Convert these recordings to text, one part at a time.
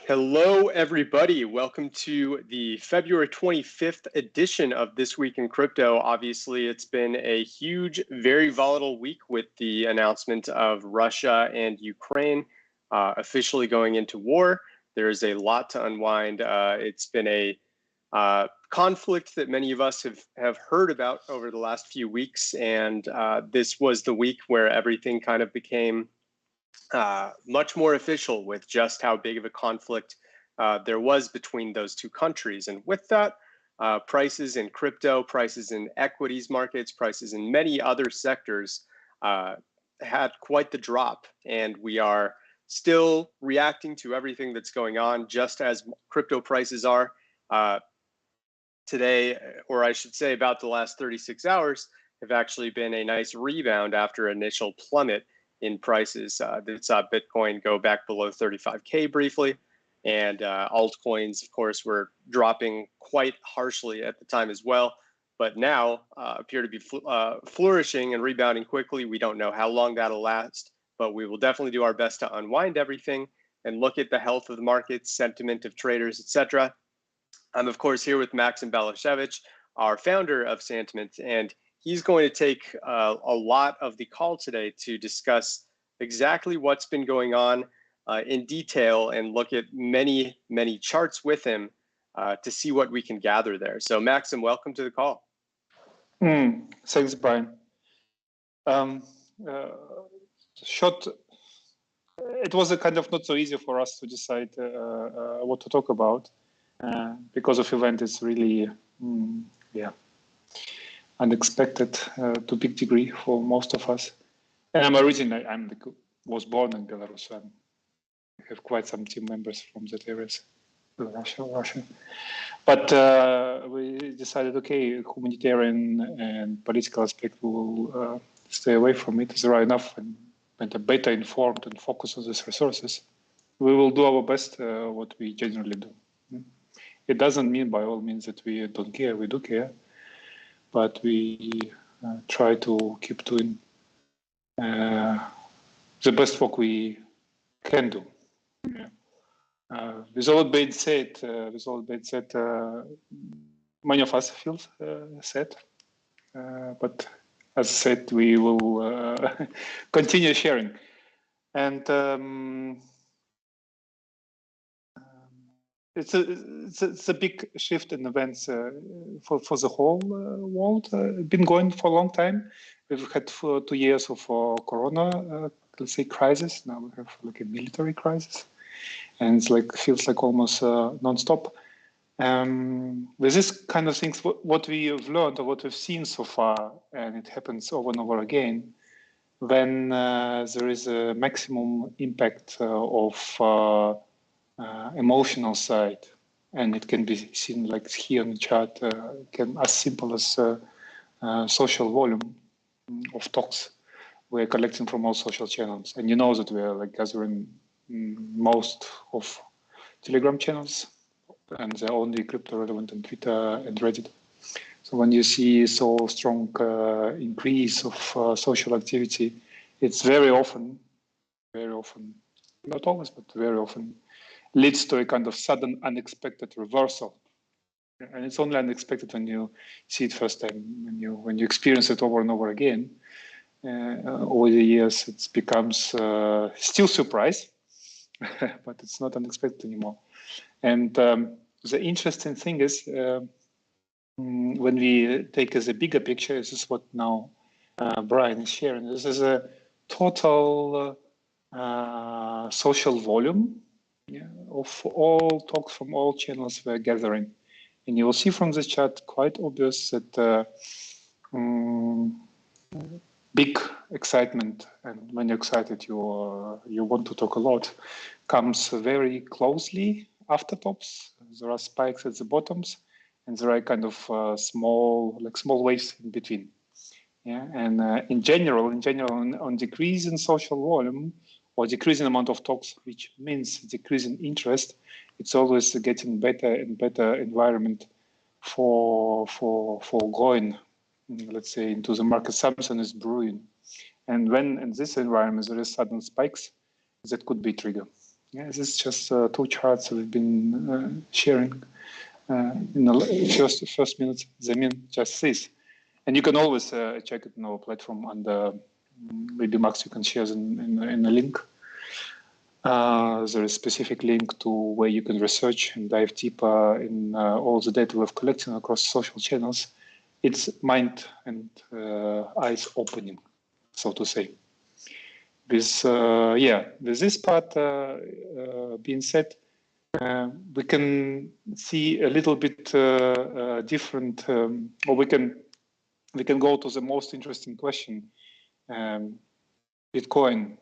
Hello, everybody. Welcome to the February 25th edition of This Week in Crypto. Obviously, it's been a huge, very volatile week with the announcement of Russia and Ukraine officially going into war. There is a lot to unwind. It's been a conflict that many of us have heard about over the last few weeks, and this was the week where everything kind of became much more official with just how big of a conflict there was between those two countries. And with that, prices in crypto, prices in equities markets, prices in many other sectors had quite the drop. And we are still reacting to everything that's going on, just as crypto prices are today, or I should say about the last 36 hours, have actually been a nice rebound after initial plummet in prices. That saw Bitcoin go back below 35K briefly, and altcoins, of course, were dropping quite harshly at the time as well, but now appear to be flourishing and rebounding quickly. We don't know how long that'll last, but we will definitely do our best to unwind everything and look at the health of the markets, sentiment of traders, etc. I'm, of course, here with Maxim Balashevich, our founder of Santiment, and he's going to take a lot of the call today to discuss exactly what's been going on in detail and look at many, many charts with him to see what we can gather there. So Maxim, welcome to the call. Thanks, Brian. It was a kind of not so easy for us to decide what to talk about because of event is really, unexpected to a big degree for most of us. And I'm originally, was born in Belarus, so I have quite some team members from that areas, Russia. But we decided, okay, humanitarian and political aspect will stay away from it. There are enough and better informed and focus on these resources. We will do our best, what we generally do. It doesn't mean by all means that we don't care, we do care. But we try to keep doing the best work we can do. With all that being said, many of us feel sad. But as I said, we will continue sharing. And it's a big shift in events for the whole world. Been going for a long time. We've had 2 years of Corona, let's say, crisis. Now we have like a military crisis, and it's like feels like almost non-stop. With this kind of things, what we have learned or what we've seen so far, and it happens over and over again, when there is a maximum impact of emotional side, and it can be seen like here on the chart, can as simple as social volume of talks we're collecting from all social channels. And you know that we are like gathering most of Telegram channels, and they're only crypto relevant on Twitter and Reddit. So when you see so strong increase of social activity, it's very often, not always, but very often, leads to a kind of sudden, unexpected reversal. And it's only unexpected when you see it first time, when you experience it over and over again. Over the years, it becomes still surprise, but it's not unexpected anymore. And the interesting thing is, when we take as a bigger picture, this is what now Brian is sharing. This is a total social volume of all talks from all channels we're gathering. And you will see from this chart quite obvious that big excitement, and when you're excited, you want to talk a lot, comes very closely after tops. There are spikes at the bottoms, and there are kind of small waves in between. Yeah, and in general, on decrease in social volume or decreasing amount of talks, which means decreasing interest, it's always getting better and better environment for going, let's say, into the market. Something is brewing, and when in this environment there is sudden spikes, that could be trigger. Yeah, this is just two charts we've been sharing in the first minutes. Zamin just says, and you can always check it on our platform under maybe Max. You can share in a link. There's a specific link to where you can research and dive deeper in all the data we've collected across social channels. It's mind and eyes opening, so to say. With this part being said, we can see a little bit different, or we can go to the most interesting question. Bitcoin,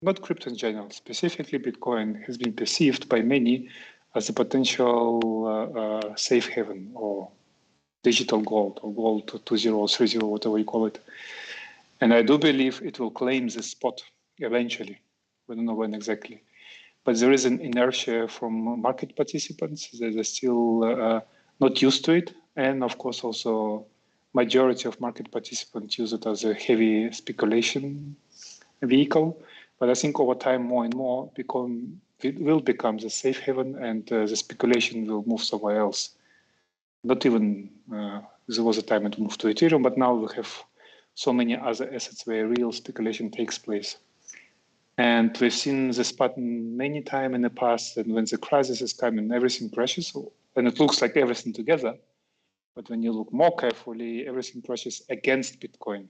not crypto in general, specifically Bitcoin, has been perceived by many as a potential safe haven or digital gold or gold 2.0 or 3.0, whatever you call it. And I do believe it will claim this spot eventually. We don't know when exactly. But there is an inertia from market participants that are still not used to it. And of course, also majority of market participants use it as a heavy speculation vehicle. But I think over time, more and more, it will become the safe haven, and the speculation will move somewhere else. Not even, there was a time it moved to Ethereum, but now we have so many other assets where real speculation takes place. And we've seen this pattern many times in the past, and when the crisis is coming, everything crashes, and it looks like everything together. But when you look more carefully, everything crashes against Bitcoin.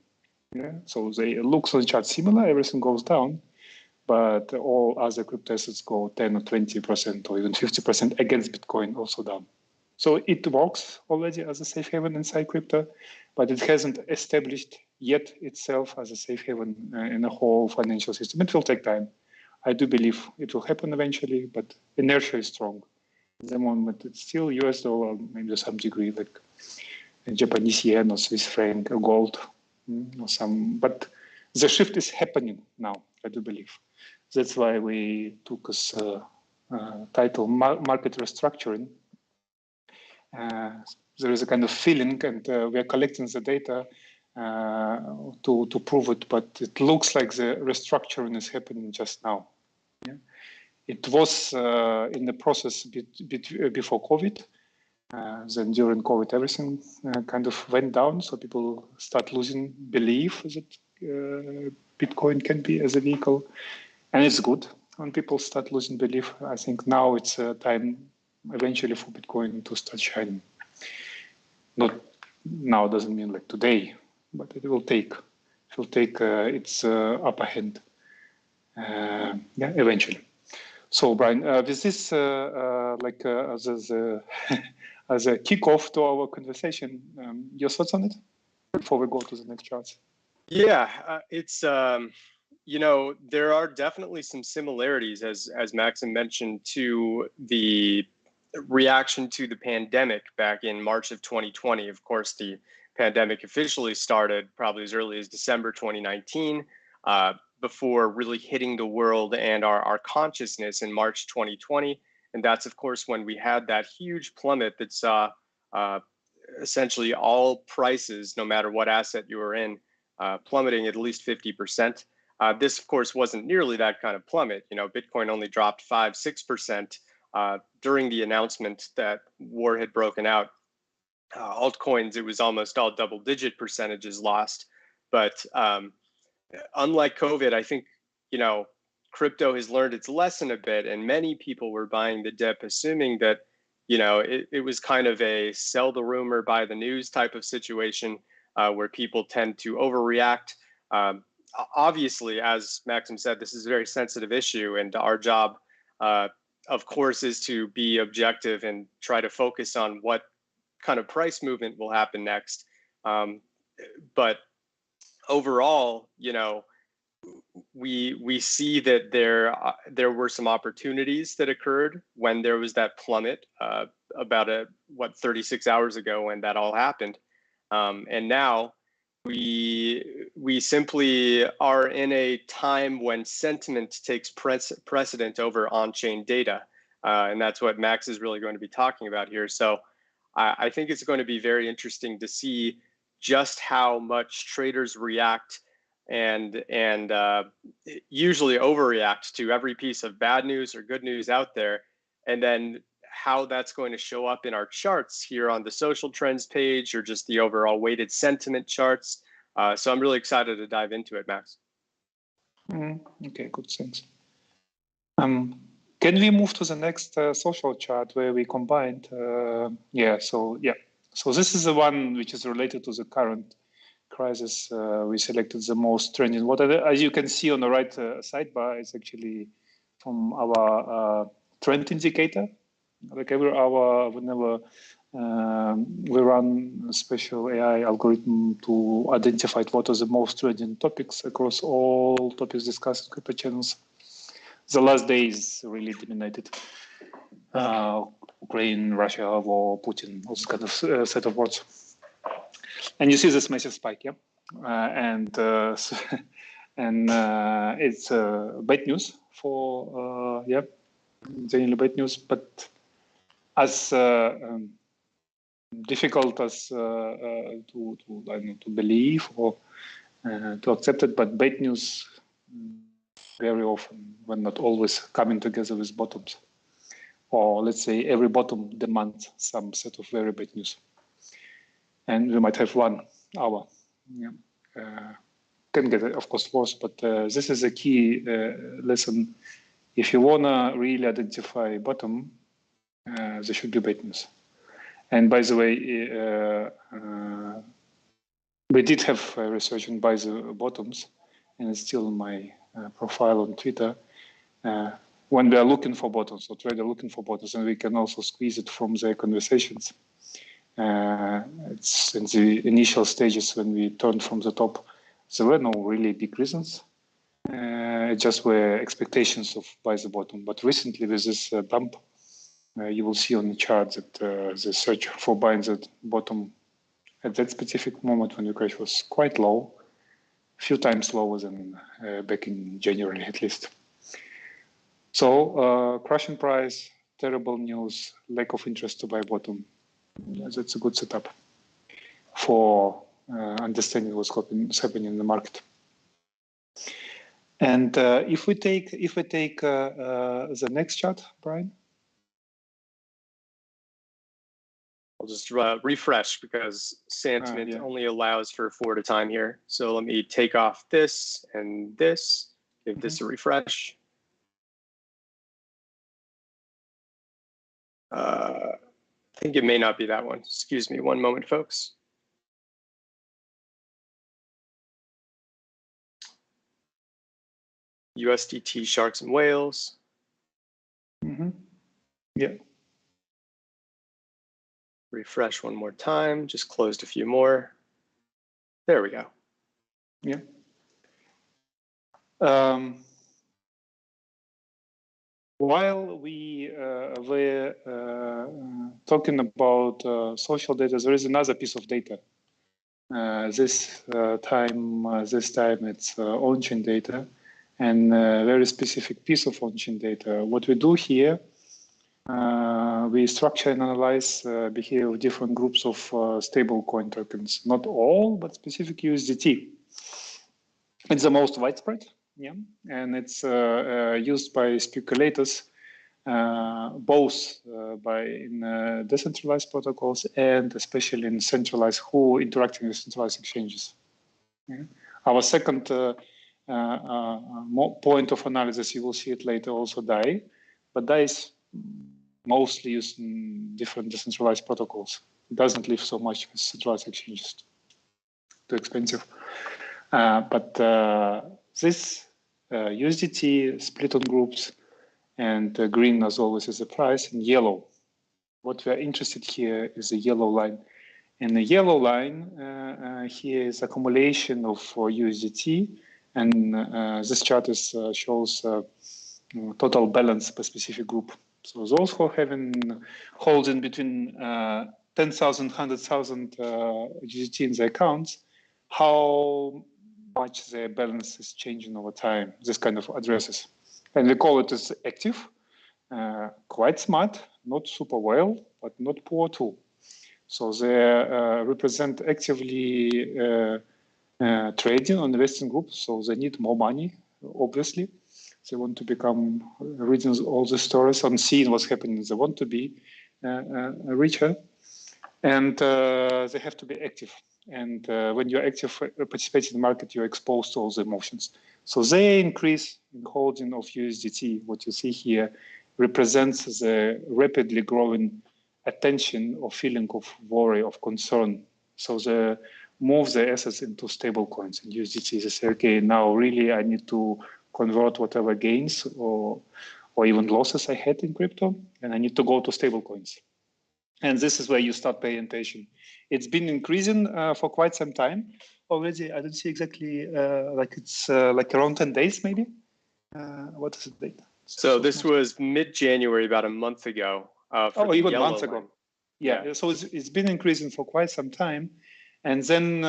Yeah? So they look on the chart similar, everything goes down, but all other crypto assets go 10 or 20% or even 50% against Bitcoin, also down. So it works already as a safe haven inside crypto, but it hasn't established yet itself as a safe haven in the whole financial system. It will take time. I do believe it will happen eventually, but inertia is strong. At the moment, it's still US dollar, maybe to some degree, like Japanese yen or Swiss franc or gold or some. But the shift is happening now, I do believe. That's why we took this title, Market Restructuring. There is a kind of feeling, and we are collecting the data to prove it, but it looks like the restructuring is happening just now. Yeah? It was in the process before COVID. Then during COVID, everything kind of went down, so people start losing belief that Bitcoin can be as a vehicle, and it's good when people start losing belief. I think now it's time eventually for Bitcoin to start shining. Not now doesn't mean like today, but it will take its upper hand. Eventually. So Brian, with this as as a kickoff to our conversation, your thoughts on it before we go to the next charts? Yeah, it's there are definitely some similarities, as Maxim mentioned, to the reaction to the pandemic back in March of 2020. Of course, the pandemic officially started probably as early as December 2019, before really hitting the world and our consciousness in March 2020. And that's, of course, when we had that huge plummet that saw essentially all prices, no matter what asset you were in, plummeting at least 50%. This, of course, wasn't nearly that kind of plummet. Bitcoin only dropped 5-6% during the announcement that war had broken out. Altcoins, it was almost all double-digit percentages lost. But unlike COVID, I think, crypto has learned its lesson a bit, and many people were buying the dip, assuming that, it was kind of a sell the rumor, buy the news type of situation, where people tend to overreact. Obviously, as Maxim said, this is a very sensitive issue, and our job, of course, is to be objective and try to focus on what kind of price movement will happen next. But overall, we see that there were some opportunities that occurred when there was that plummet about 36 hours ago when that all happened, and now we simply are in a time when sentiment takes precedent over on-chain data, and that's what Max is really going to be talking about here. So I think it's going to be very interesting to see just how much traders react and usually overreact to every piece of bad news or good news out there, and then how that's going to show up in our charts here on the social trends page or just the overall weighted sentiment charts. So I'm really excited to dive into it, Max. Okay, good, thanks. Can we move to the next social chart where we combined? So this is the one which is related to the current crisis. We selected the most trending. As you can see on the right sidebar, it's actually from our trend indicator. Like every hour, whenever we run a special AI algorithm to identify what are the most trending topics across all topics discussed in crypto channels. The last day is really dominated. Ukraine, Russia, war, Putin, all this kind of set of words. And you see this massive spike, yeah? It's bad news for, generally bad news, but as difficult as to believe or to accept it, but bad news very often, when not always, coming together with bottoms. Or let's say every bottom demands some set of very bad news. And we might have 1 hour. Can get, of course, worse, but this is a key lesson. If you want to really identify bottom, there should be bad news. And by the way, we did have research on by the bottoms, and it's still on my profile on Twitter. When we are looking for bottoms, or trader looking for bottoms, and we can also squeeze it from their conversations. It's in the initial stages when we turned from the top. There were no really big reasons. Just were expectations of buy the bottom. But recently, with this bump, you will see on the chart that the search for buying the bottom at that specific moment when the crash was quite low, a few times lower than back in January at least. So crashing price, terrible news, lack of interest to buy bottom. That's a good setup for understanding what's happening in the market. And if we take the next chart, Brian. I'll just refresh because Santiment only allows for 4 at a time here. So let me take off this and this, give this a refresh. I think it may not be that one. Excuse me, one moment, folks. USDT sharks and whales. Yeah. Refresh one more time, just closed a few more. There we go. Yeah. While we were talking about social data, there is another piece of data. This time it's on-chain data, and a very specific piece of on-chain data. What we do here, we structure and analyze behavior of different groups of stablecoin tokens. Not all, but specific USDT. It's the most widespread, and it's used by speculators, both in decentralized protocols and especially in centralized, who interacting with centralized exchanges. Our second point of analysis, you will see it later, also DAI, but DAI is mostly used in different decentralized protocols. It doesn't live so much with centralized exchanges. Too expensive. But this USDT split on groups, and green as always is the price, and yellow. What we are interested here is the yellow line. And the yellow line here is accumulation of USDT, and this chart shows total balance per specific group. So those who are having holding between 10,000, 100,000 USDT in their accounts, how much their balance is changing over time, this kind of addresses. And we call it as active, quite smart, not super well, but not poor too. So they represent actively trading on investing groups, so they need more money, obviously. They want to become reading all the stories and seeing what's happening. They want to be richer, and they have to be active. And when you're active, participating in the market, you're exposed to all the emotions. So they increase in holding of USDT. What you see here represents the rapidly growing attention or feeling of worry, of concern. So they move the assets into stable coins and USDT. They say, okay, now really I need to convert whatever gains or even losses I had in crypto, and I need to go to stable coins. And this is where you start paying attention. It's been increasing for quite some time already. I don't see exactly, like it's like around 10 days maybe. What is it date? So this was mid-January, about a month ago. Oh, even months ago. Yeah, so it's been increasing for quite some time. And then,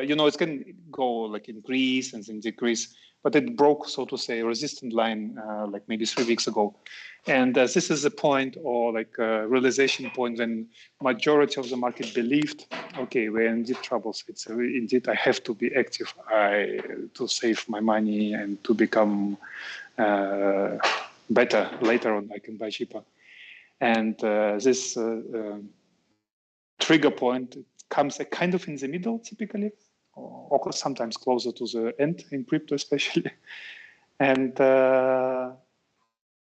you know, it's can go like increase and then decrease, but it broke, so to say, a resistance line like maybe 3 weeks ago. And this is a point or like a realization point when majority of the market believed, okay, we're in deep troubles. It's indeed, I have to be active to save my money and to become better later on, I can buy cheaper. And this trigger point comes a kind of in the middle typically, or sometimes closer to the end in crypto especially. And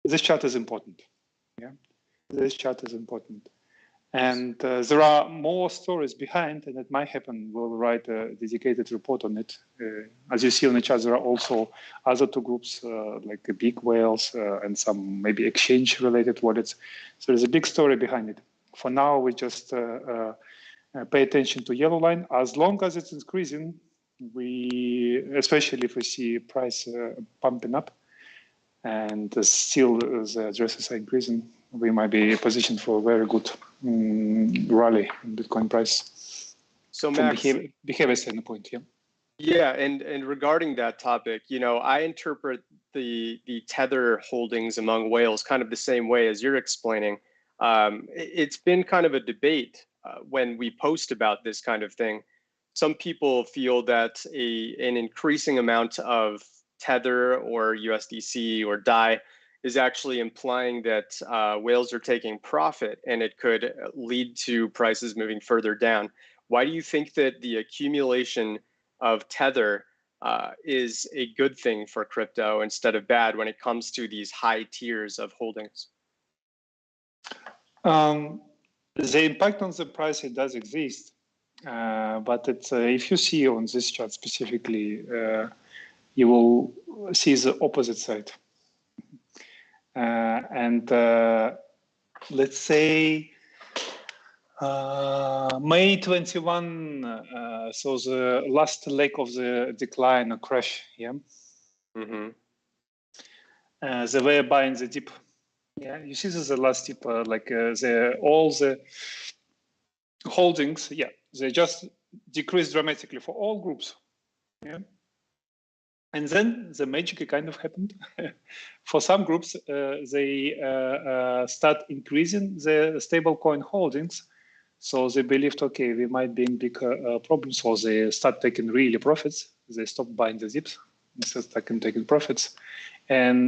this chart is important. Yeah, this chart is important. And there are more stories behind, and it might happen. We'll write a dedicated report on it. As you see on the chart, there are also other two groups, like the big whales and some maybe exchange-related wallets. So there's a big story behind it. For now, we just pay attention to yellow line. As long as it's increasing, especially if we see price pumping up, and still the addresses are increasing, we might be positioned for a very good rally in Bitcoin price. So Max, behavior standpoint, yeah. Yeah, and regarding that topic, you know, I interpret the tether holdings among whales kind of the same way as you're explaining. It's been kind of a debate when we post about this kind of thing. Some people feel that an increasing amount of Tether or USDC or DAI is actually implying that whales are taking profit, and it could lead to prices moving further down. Why do you think that the accumulation of Tether is a good thing for crypto instead of bad when it comes to these high tiers of holdings? The impact on the price, it does exist, but it's, if you see on this chart specifically, you will see the opposite side. And let's say May 21, so the last leg of the decline or crash, yeah? Mm-hmm. They were buying the dip. Yeah, you see this is the last dip, like all the holdings, yeah, they just decreased dramatically for all groups. Yeah. And then the magic kind of happened. For some groups, they start increasing the stablecoin holdings. So they believed, okay, we might be in big problems. So they start taking really profits. They stop buying the dips instead of taking profits. And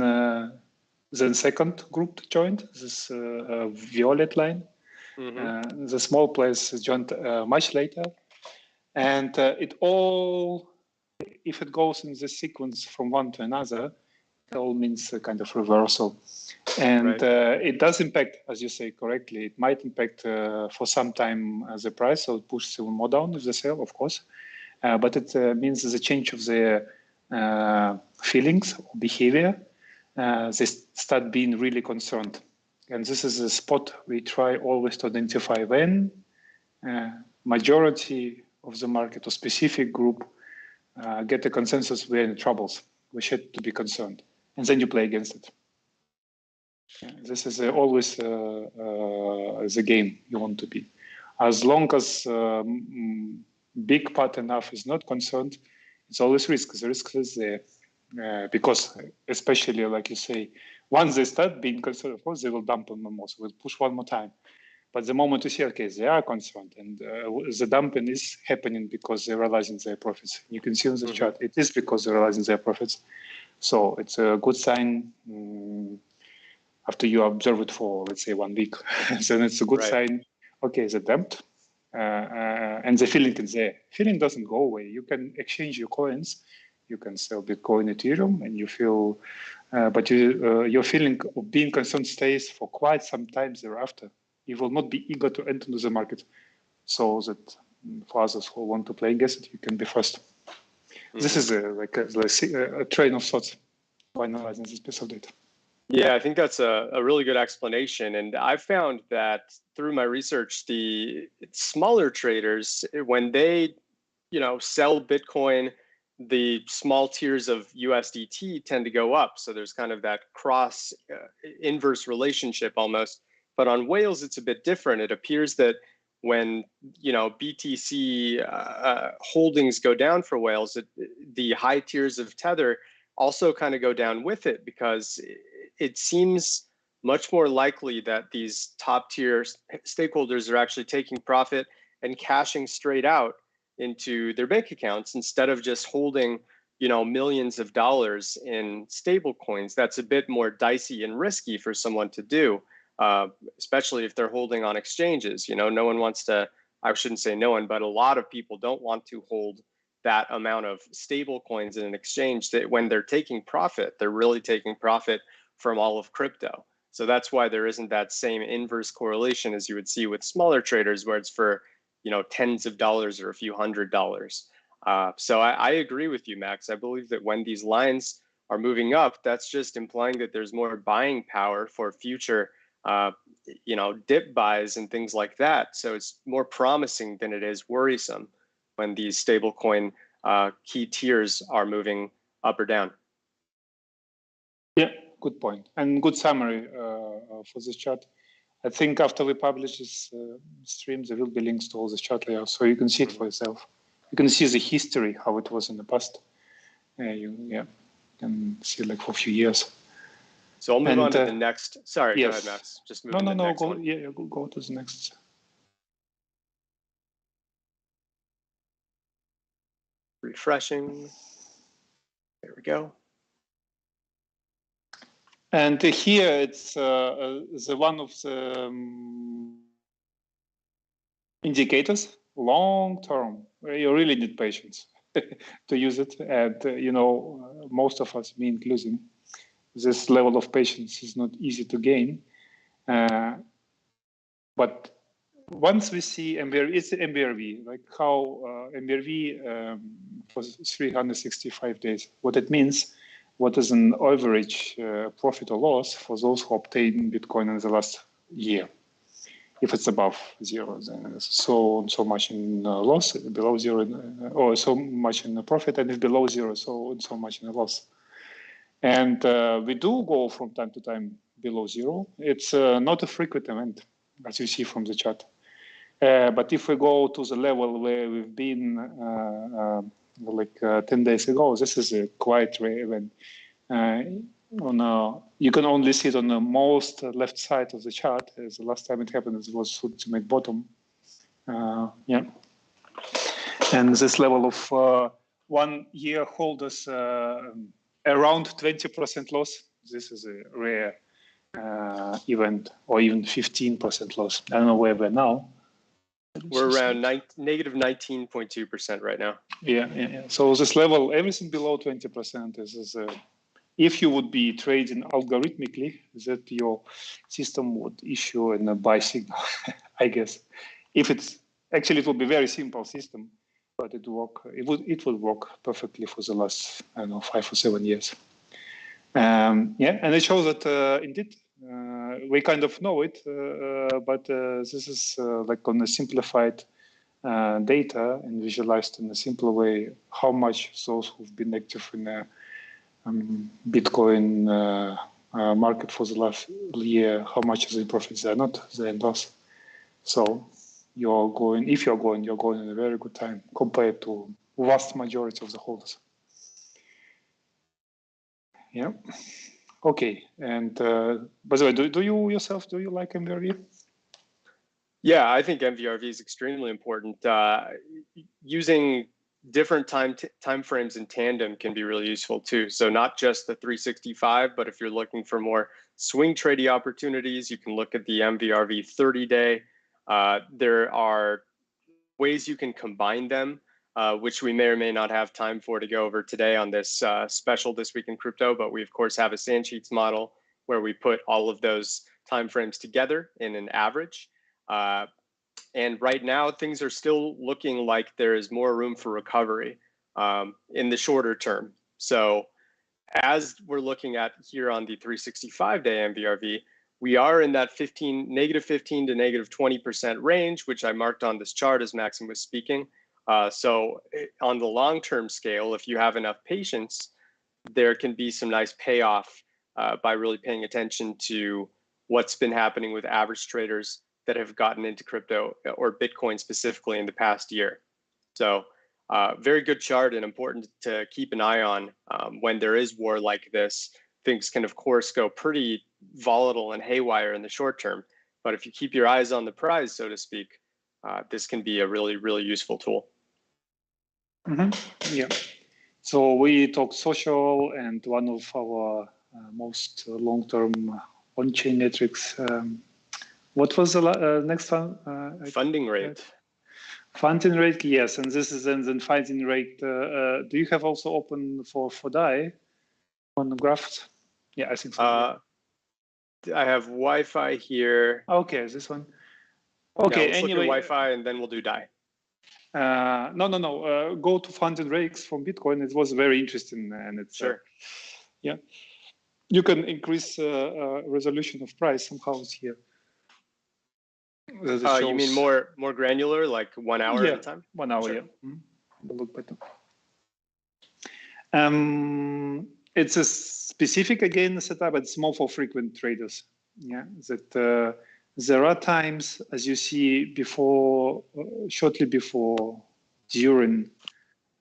then second group joined, this violet line. Mm-hmm. The small players joined much later. And it all, if it goes in this sequence from one to another, it all means a kind of reversal. And right. It does impact, as you say correctly, it might impact for some time the price, so it pushes even more down if they sell, of course. But it means the change of their feelings or behavior. They start being really concerned. And this is a spot we try always to identify when majority of the market or specific group get a consensus we're in troubles, we should to be concerned, and then you play against it. Yeah, this is always the game you want to be. As long as big part enough is not concerned, it's always risk. The risk is there because, especially like you say, once they start being concerned, of course they will dump on more, so we'll push one more time. But the moment you see, okay, they are concerned, and the dumping is happening because they're realizing their profits. You can see on the chart, it is because they're realizing their profits. So it's a good sign after you observe it for, let's say, 1 week. Then it's a good sign, okay, they dumped, and the feeling is there. Feeling doesn't go away. You can exchange your coins, you can sell Bitcoin, Ethereum, and you feel, but your feeling of being concerned stays for quite some time thereafter. You will not be eager to enter into the market, so that for others who want to play against it, you can be first. This is like a train of thoughts for analyzing this piece of data. Yeah, I think that's a really good explanation. And I've found that through my research, the smaller traders, when they, sell Bitcoin, the small tiers of USDT tend to go up. So there's kind of that cross inverse relationship almost. But on whales, it's a bit different. It appears that when BTC holdings go down for whales, the high tiers of Tether also kind of go down with it, because it seems much more likely that these top tier stakeholders are actually taking profit and cashing straight out into their bank accounts instead of just holding millions of dollars in stable coins. That's a bit more dicey and risky for someone to do, especially if they're holding on exchanges. No one wants to, I shouldn't say no one, but a lot of people don't want to hold that amount of stable coins in an exchange that when they're taking profit, they're really taking profit from all of crypto. So that's why there isn't that same inverse correlation as you would see with smaller traders, where it's for tens of dollars or a few $100s. So I agree with you, Max. I believe that when these lines are moving up, that's just implying that there's more buying power for future dip buys and things like that. So it's more promising than it is worrisome when these stablecoin key tiers are moving up or down. Yeah, good point. And good summary for this chart. I think after we publish this stream, there will be links to all the chart layouts, so you can see it for yourself. You can see the history, how it was in the past. You can see like for a few years. So I'll move on to the next. Sorry, yes. Go ahead, Max. Just move to the next one. Go to the next. Refreshing. There we go. And here it's the one of the indicators, long term, where you really need patience to use it. And, most of us, me including, this level of patience is not easy to gain. But once we see MVRV, it's MVRV, like how MVRV for 365 days, what it means, what is an average profit or loss for those who obtain Bitcoin in the last year. If it's above zero, then so much in loss, below zero, or so much in profit, and if below zero, so much in loss. And we do go from time to time below zero. It's not a frequent event, as you see from the chart. But if we go to the level where we've been 10 days ago, this is a quite rare event. You can only see it on the most left side of the chart. As the last time it happened, it was ultimate bottom. And this level of 1 year holders around 20% loss. This is a rare event, or even 15% loss. I don't know where we're now. We're around negative 19.2% right now. Yeah. So this level, everything below 20% is if you would be trading algorithmically, that your system would issue a buy signal, I guess. If it's actually, it would be a very simple system, but it would work perfectly for the last 5 or 7 years. And it shows that indeed we kind of know it, but this is like on a simplified data and visualized in a simpler way how much those who've been active in a Bitcoin market for the last year, how much is the profits they're not, they're in loss. So if you're going in a very good time compared to vast majority of the holders. Yeah. Okay. And by the way, do you yourself, do you like MVRV? Yeah, I think MVRV is extremely important. Using different time frames in tandem can be really useful too. So not just the 365, but if you're looking for more swing trading opportunities, you can look at the MVRV 30-day. There are ways you can combine them, which we may or may not have time for to go over today on this special This Week in Crypto. But we, of course, have a Sandsheets model where we put all of those timeframes together in an average. And right now, things are still looking like there is more room for recovery in the shorter term. So as we're looking at here on the 365-day MVRV, we are in that negative 15 to negative 20% range, which I marked on this chart as Maxim was speaking. So on the long-term scale, if you have enough patience, there can be some nice payoff by really paying attention to what's been happening with average traders that have gotten into crypto or Bitcoin specifically in the past year. So very good chart and important to keep an eye on when there is war like this. Things can, of course, go pretty volatile and haywire in the short term. But if you keep your eyes on the prize, so to speak, this can be a really, really useful tool. Yeah. So we talk social, and one of our most long-term on-chain metrics. What was the next one? Funding rate. Funding rate, yes. And this is then funding rate. Do you have also open for DAI on the graphs? Yeah, I think so. I have Wi-Fi here. Okay, this one. Okay, let's anyway. Look at Wi-Fi and then we'll do DAI. No. Go to funding rates from Bitcoin. It was very interesting, and it's sure. Yeah, you can increase resolution of price somehow here. You mean more granular, like 1 hour at a time? 1 hour, sure. Yeah. Look better. It's a specific again setup, but it's more for frequent traders. Yeah, that there are times, as you see before, shortly before, during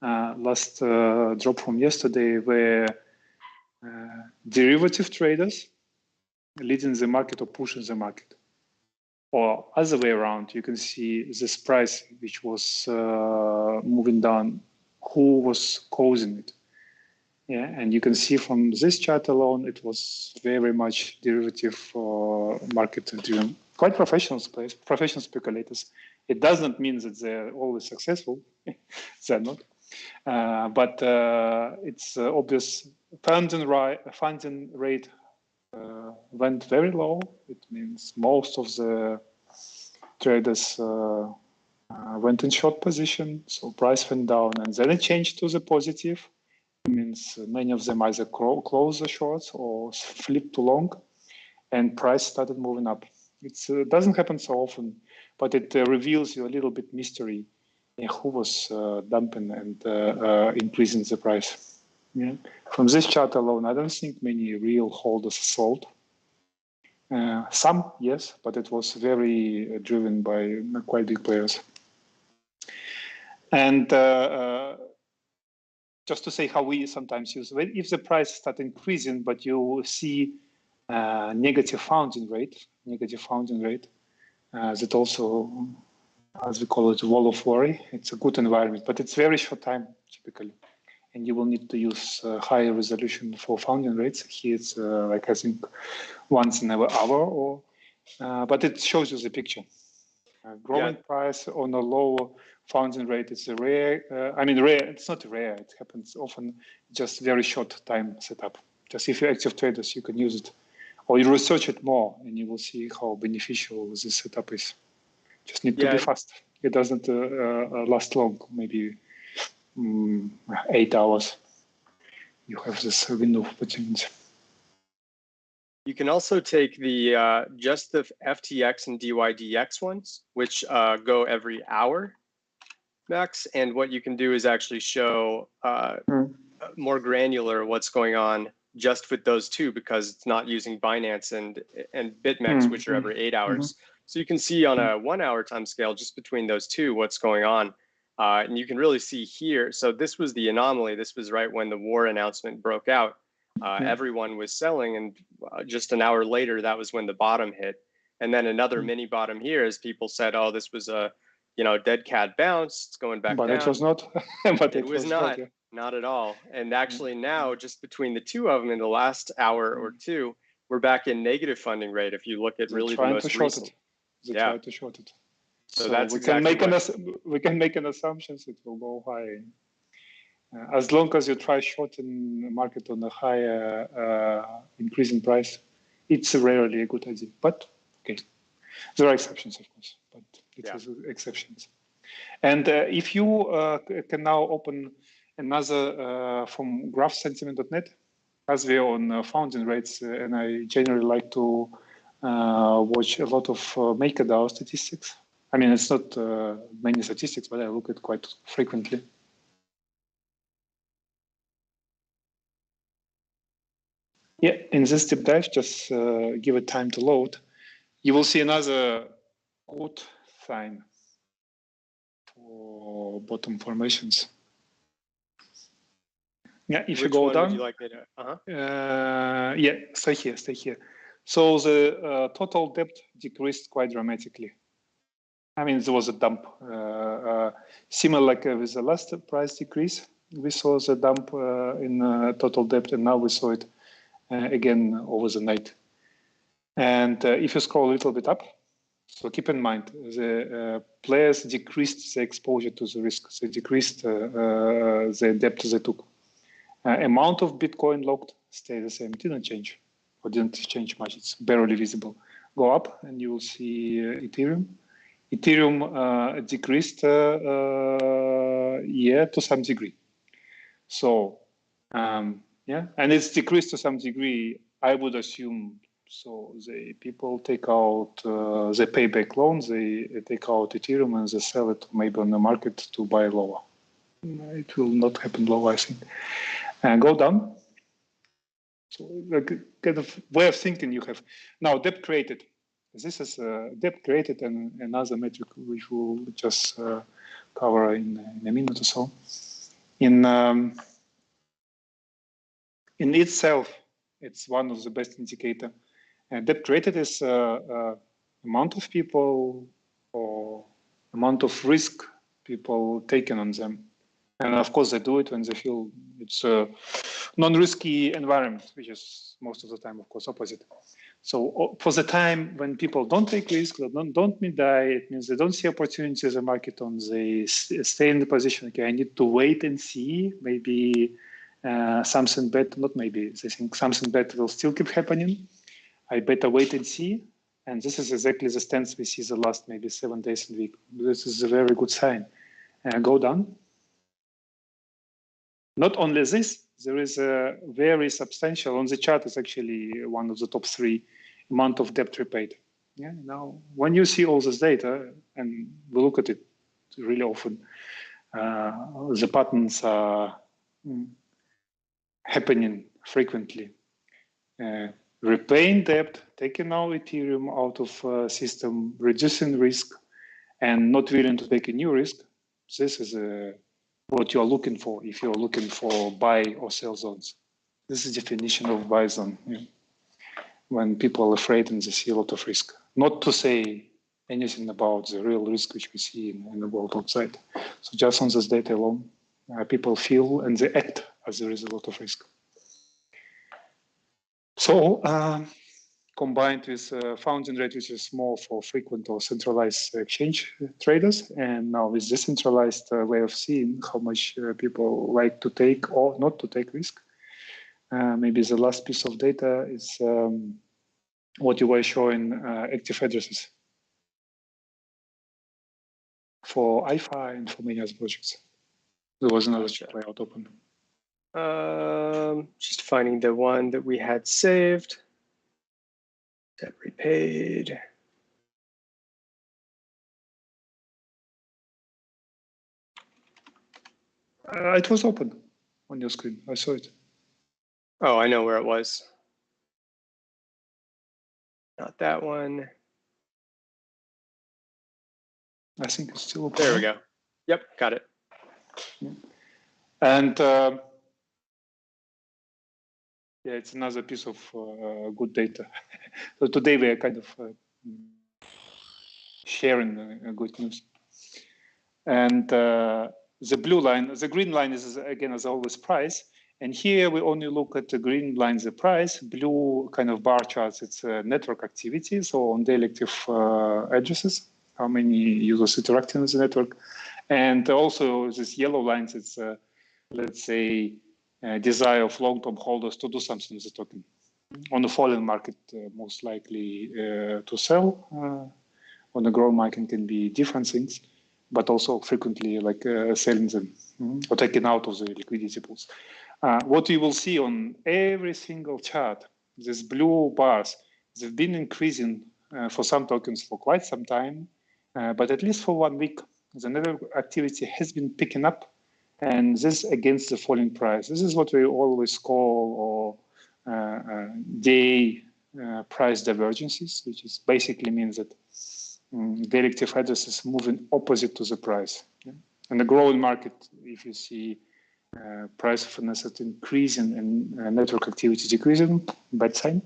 last drop from yesterday, where derivative traders leading the market or pushing the market. Or other way around, you can see this price which was moving down, who was causing it. Yeah, and you can see from this chart alone, it was very much derivative market driven. Quite professional speculators. It doesn't mean that they're always successful. They're not. But it's obvious funding rate went very low. It means most of the traders went in short position, so price went down, and then it changed to the positive. It means many of them either close the shorts or flip to long, and price started moving up. It doesn't happen so often, but it reveals you a little bit mystery in who was dumping and increasing the price. Yeah. From this chart alone, I don't think many real holders sold. Some, yes, but it was very driven by quite big players. And just to say how we sometimes use it, if the price start increasing, but you see negative founding rate, that also, as we call it, wall of worry. It's a good environment, but it's very short time typically. And you will need to use higher resolution for founding rates. Here it's like I think once in an hour, or but it shows you the picture. Growing price on a low founding rate. It's a rare. Rare. It's not rare. It happens often. Just very short time setup. Just if you're active traders, you can use it, or you research it more, and you will see how beneficial this setup is. Just need to be fast. It doesn't last long. Maybe 8 hours. You have this window of opportunity. You can also take the just the FTX and DYDX ones, which go every hour max. And what you can do is actually show more granular what's going on just with those two, because it's not using Binance and BitMEX, which are every 8 hours. So you can see on a 1 hour time scale, just between those two, what's going on. And you can really see here. So this was the anomaly. This was right when the war announcement broke out. Everyone was selling, and just an hour later, that was when the bottom hit. And then another mini bottom here as people said, oh, this was a, dead cat bounce. It's going back but down. It was not. But it was not. Yeah. Not at all. And actually now, just between the two of them in the last hour or two, we're back in negative funding rate. If you look at really the most recent. They try to short it. So that's we exactly we can make an assumption it will go high. As long as you try shorting the market on a higher increase in price, it's rarely a good idea. But okay, there are exceptions, of course, but it is exceptions. And if you can now open another from graphsentiment.net, as we are on founding rates, and I generally like to watch a lot of MakerDAO statistics. I mean, it's not many statistics, but I look at quite frequently. Yeah, in this deep dive, just give it time to load. You will see another good sign for bottom formations. Yeah, if you go down. Would you like me to? Yeah, stay here. So the total debt decreased quite dramatically. I mean, there was a dump, similar like with the last price decrease. We saw the dump in total debt, and now we saw it again over the night. And if you scroll a little bit up, so keep in mind, the players decreased the exposure to the risk. They decreased the debt they took. Amount of Bitcoin locked stayed the same, didn't change, or didn't change much. It's barely visible. Go up and you will see Ethereum. Ethereum decreased, to some degree. So, yeah, and it's decreased to some degree, I would assume. So the people take out, they pay back loans, they take out Ethereum and they sell it maybe on the market to buy lower. It will not happen lower, I think. And go down. So like kind of way of thinking you have. Now, debt created. This is debt created and another metric which we'll just cover in a minute or so. In itself, it's one of the best indicator. Debt created is amount of people or amount of risk people taken on them. And of course, they do it when they feel it's a non-risky environment, which is most of the time, of course, opposite. So for the time when people don't take risks, don't die, it means they don't see opportunities in the market on, they stay in the position, okay, I need to wait and see, maybe something better, not maybe, they think something better will still keep happening. I better wait and see. And this is exactly the stance we see the last maybe 7 days in a week. This is a very good sign. Go down. Not only this, there is a very substantial, on the chart is actually one of the top 3 amount of debt repaid. Yeah. Now, when you see all this data, and we look at it really often, the patterns are happening frequently. Repaying debt, taking out Ethereum out of system, reducing risk, and not willing to take a new risk. This is what you're looking for if you're looking for buy or sell zones. This is the definition of buy zone. Yeah. When people are afraid and they see a lot of risk. Not to say anything about the real risk which we see in the world outside. So just on this data alone, people feel and they act as there is a lot of risk. So combined with founding rate, which is more for frequent or centralized exchange traders, and now with decentralized way of seeing how much people like to take or not to take risk. Maybe the last piece of data is what you were showing, active addresses for IFI and for many other projects. There was another layout open. Just finding the one that we had saved. Debt repaid. It was open on your screen. I saw it. Oh, I know where it was. Not that one. I think it's still open. There we go. Yep, got it. And yeah, it's another piece of good data. So today we are kind of sharing good news. And the blue line, the green line is again as always price. And here we only look at the green line, the price. Blue kind of bar charts, it's network activity. So on daily active addresses, how many users interacting with the network. And also this yellow lines, it's let's say desire of long-term holders to do something with the token. On the falling market, most likely to sell. On the growing market can be different things, but also frequently like selling them or taking out of the liquidity pools. What you will see on every single chart, these blue bars, they've been increasing for some tokens for quite some time, but at least for 1 week, the network activity has been picking up, and this against the falling price. This is what we always call day price divergences, which is basically means that the active address is moving opposite to the price. Yeah? And the growing market, if you see price of an asset increasing and network activity decreasing, bad sign.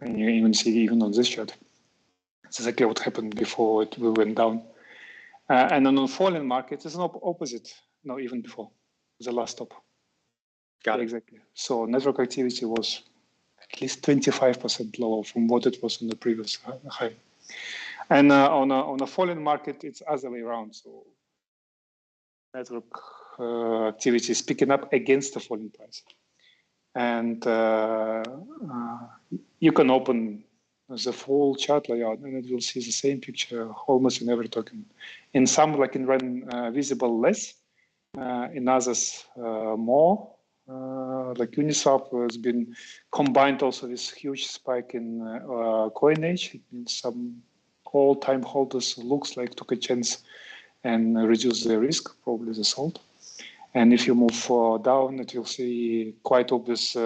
And you even see even on this chart. It's exactly what happened before we went down. And on the falling market, it's not opposite. No, even before the last stop. Got it. Exactly. So network activity was at least 25% lower from what it was in the previous high. And on a falling market, it's other way around. So network activity is picking up against the falling price. And you can open the full chart layout and it will see the same picture almost in every token. In some, like in REN, visible less, in others more. Like Uniswap has been combined also with huge spike in coinage. It means some all-time holders looks like took a chance and reduce their risk, probably they sold. And if you move down, it will see quite obvious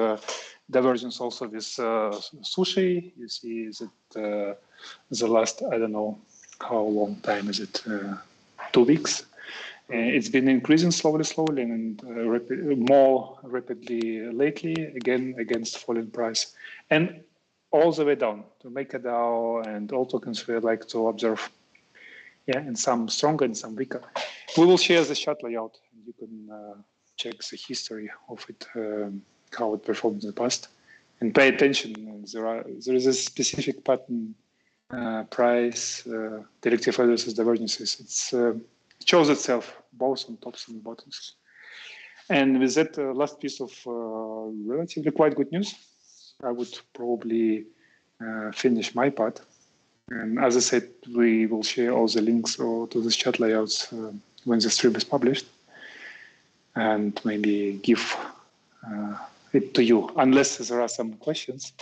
divergence also with sushi. You see that the last, I don't know how long time is it, 2 weeks. It's been increasing slowly, and more rapidly lately, again, against falling price. And all the way down to make a DAO, and all tokens we like to observe. Yeah, and some stronger and some weaker. We will share the chart layout, and you can check the history of it, how it performed in the past, and pay attention. There is a specific pattern, price, directive addresses, divergences. It shows itself both on tops and bottoms. And with that last piece of relatively quite good news, I would probably finish my part. And as I said, we will share all the links to the chat layouts when the stream is published, and maybe give it to you, unless there are some questions.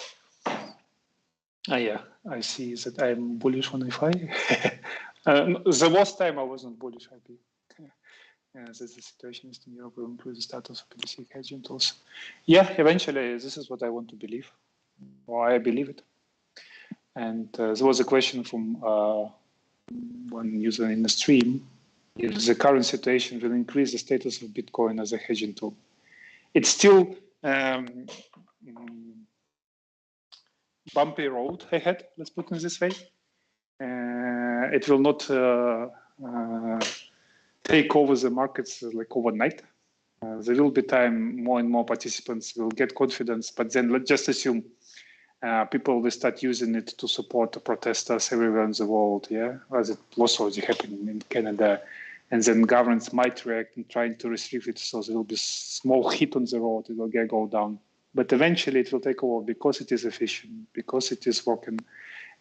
Yeah, I see that I'm bullish on DeFi. The worst time I wasn't bullish, I believe. That's the situation is in Europe will improve the status of BTC hedging tools. Yeah, eventually, this is what I want to believe, or I believe it. And there was a question from one user in the stream, if the current situation will increase the status of Bitcoin as a hedging tool. It's still bumpy road ahead, let's put it this way. It will not take over the markets like overnight. There will be time more and more participants will get confidence, but then let's just assume people will start using it to support the protesters everywhere in the world, yeah, as it was already happening in Canada. And then governments might react and trying to restrict it, so there will be small hit on the road, it will go down. But eventually it will take over because it is efficient, because it is working,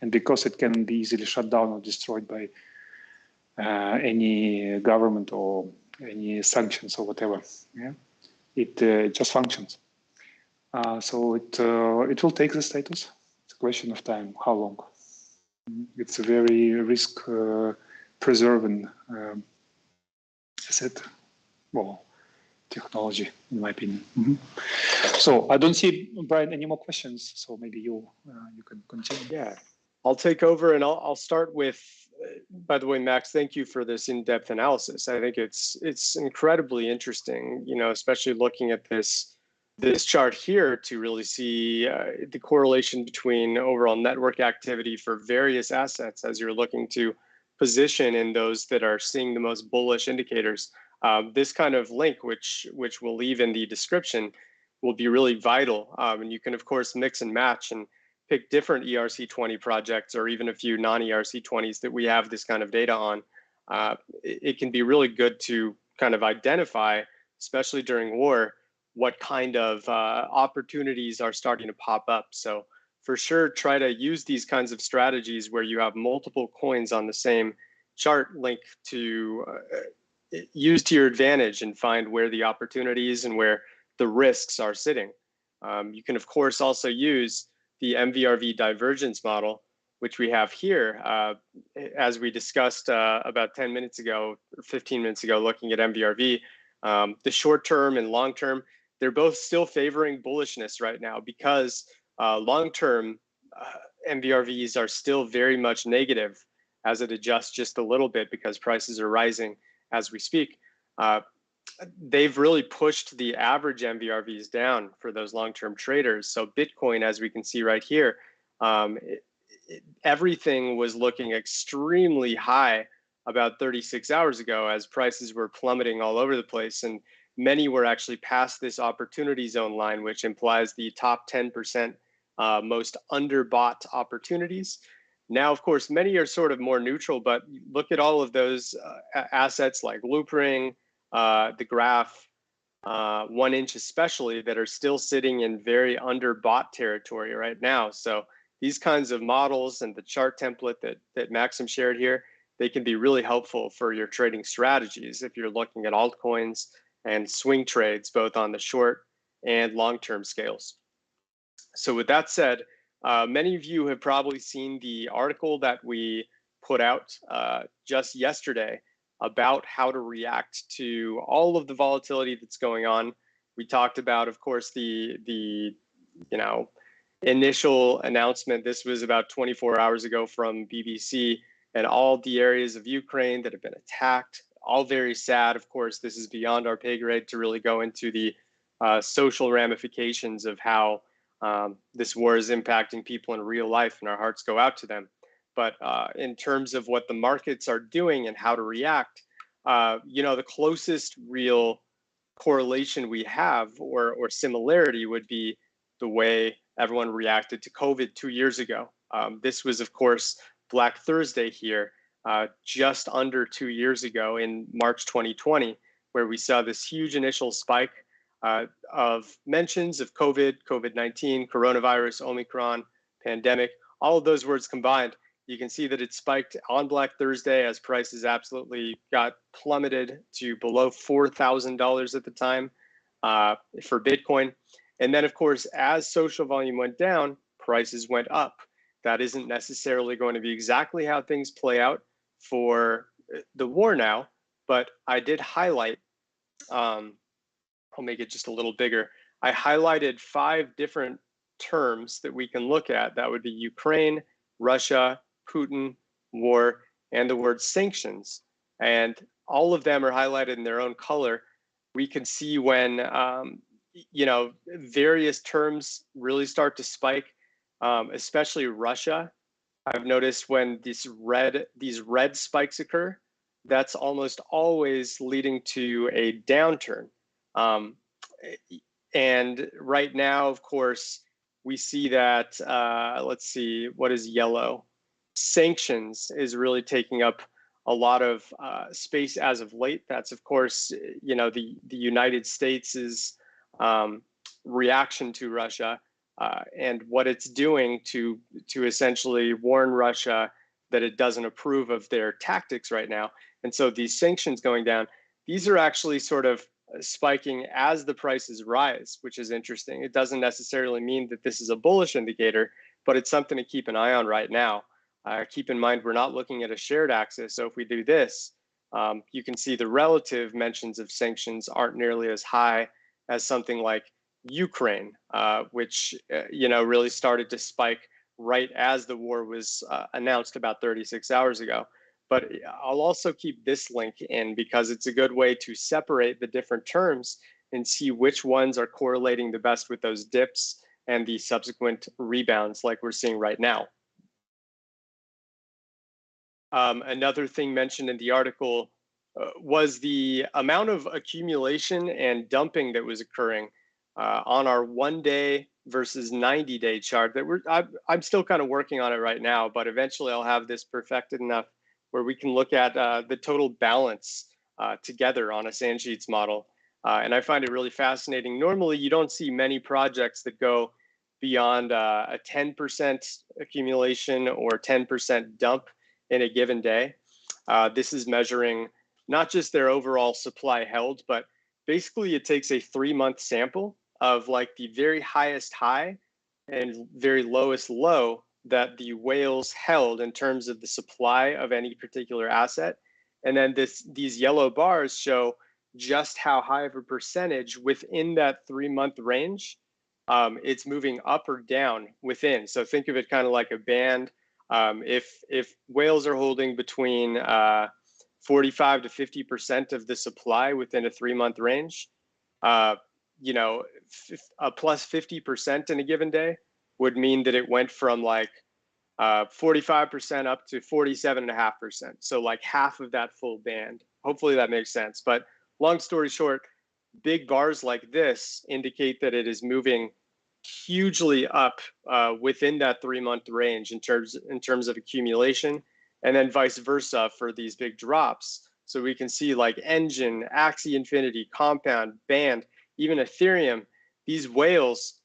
and because it can be easily shut down or destroyed by any government or any sanctions or whatever. Yeah, it just functions. So it will take the status. It's a question of time. How long? It's a very risk-preserving asset. Well, technology, in my opinion. So I don't see, Brian, any more questions. So maybe you can continue. Yeah, I'll take over, and I'll start with. By the way, Max, thank you for this in-depth analysis. I think it's incredibly interesting. You know, especially looking at this this chart here to really see the correlation between overall network activity for various assets as you're looking to position in those that are seeing the most bullish indicators. This kind of link, which we'll leave in the description, will be really vital. And you can, of course, mix and match and pick different ERC20 projects or even a few non-ERC20s that we have this kind of data on. It can be really good to kind of identify, especially during war, what kind of opportunities are starting to pop up. So for sure, try to use these kinds of strategies where you have multiple coins on the same chart link to use to your advantage and find where the opportunities and where the risks are sitting. You can, of course, also use the MVRV divergence model, which we have here, as we discussed about 10 minutes ago, or 15 minutes ago, looking at MVRV. The short term and long term, they're both still favoring bullishness right now because long term MVRVs are still very much negative as it adjusts just a little bit because prices are rising as we speak. They've really pushed the average MVRVs down for those long-term traders. So Bitcoin, as we can see right here, everything was looking extremely high about 36 hours ago as prices were plummeting all over the place. And many were actually past this opportunity zone line, which implies the top 10% most underbought opportunities. Now, of course, many are sort of more neutral, but look at all of those assets like Loopring, the graph, 1 inch especially, that are still sitting in very underbought territory right now. So these kinds of models and the chart template that Maxim shared here, they can be really helpful for your trading strategies if you're looking at altcoins and swing trades, both on the short and long-term scales. So with that said, many of you have probably seen the article that we put out just yesterday about how to react to all of the volatility that's going on. We talked about, of course, the initial announcement. This was about 24 hours ago from BBC, and all the areas of Ukraine that have been attacked, all very sad. Of course, this is beyond our pay grade to really go into the social ramifications of how this war is impacting people in real life, and our hearts go out to them. But in terms of what the markets are doing and how to react, the closest real correlation we have or similarity would be the way everyone reacted to COVID 2 years ago. This was, of course, Black Thursday here, just under 2 years ago in March 2020, where we saw this huge initial spike of mentions of COVID, COVID-19, coronavirus, Omicron, pandemic, all of those words combined. You can see that it spiked on Black Thursday as prices absolutely got plummeted to below $4,000 at the time for Bitcoin. And then, of course, as social volume went down, prices went up. That isn't necessarily going to be exactly how things play out for the war now, but I did highlight, I'll make it just a little bigger. I highlighted 5 different terms that we can look at. That would be Ukraine, Russia, Putin, war, and the word sanctions. And all of them are highlighted in their own color. We can see when, various terms really start to spike, especially Russia. I've noticed when these red spikes occur, that's almost always leading to a downturn. And right now, of course, we see that, let's see, what is yellow? Sanctions is really taking up a lot of space as of late. That's, of course, the United States' reaction to Russia and what it's doing to essentially warn Russia that it doesn't approve of their tactics right now. And so these sanctions going down, these are actually sort of spiking as the prices rise, which is interesting. It doesn't necessarily mean that this is a bullish indicator, but it's something to keep an eye on right now. Keep in mind, we're not looking at a shared axis. So if we do this, you can see the relative mentions of sanctions aren't nearly as high as something like Ukraine, which really started to spike right as the war was announced about 36 hours ago. But I'll also keep this link in because it's a good way to separate the different terms and see which ones are correlating the best with those dips and the subsequent rebounds like we're seeing right now. Another thing mentioned in the article was the amount of accumulation and dumping that was occurring on our 1-day versus 90-day chart. That I'm still kind of working on it right now, but eventually I'll have this perfected enough where we can look at the total balance together on a Sandsheets model. And I find it really fascinating. Normally, you don't see many projects that go beyond a 10% accumulation or 10% dump in a given day. This is measuring not just their overall supply held, but basically it takes a 3-month sample of like the very highest high and very lowest low that the whales held in terms of the supply of any particular asset. And then these yellow bars show just how high of a percentage within that 3-month range it's moving up or down within. So think of it kind of like a band. If whales are holding between 45 to 50% of the supply within a 3-month range, you know, a plus 50% in a given day would mean that it went from like 45% up to 47.5%. So like half of that full band. Hopefully that makes sense. But long story short, big bars like this indicate that it is moving hugely up within that 3-month range in terms of accumulation, and then vice versa for these big drops. So we can see like Engine, Axie Infinity, Compound, Band, even Ethereum, these whales,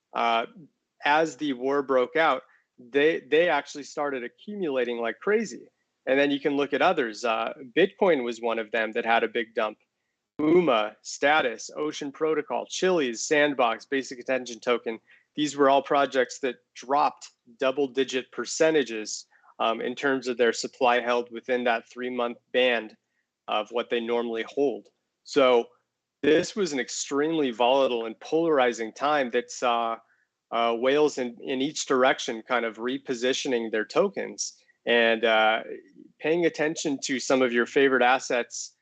as the war broke out, they actually started accumulating like crazy. And then you can look at others. Bitcoin was one of them that had a big dump. UMA, Status, Ocean Protocol, Chiliz, Sandbox, Basic Attention Token. These were all projects that dropped double-digit percentages in terms of their supply held within that 3-month band of what they normally hold. So this was an extremely volatile and polarizing time that saw whales in each direction kind of repositioning their tokens. And paying attention to some of your favorite assets,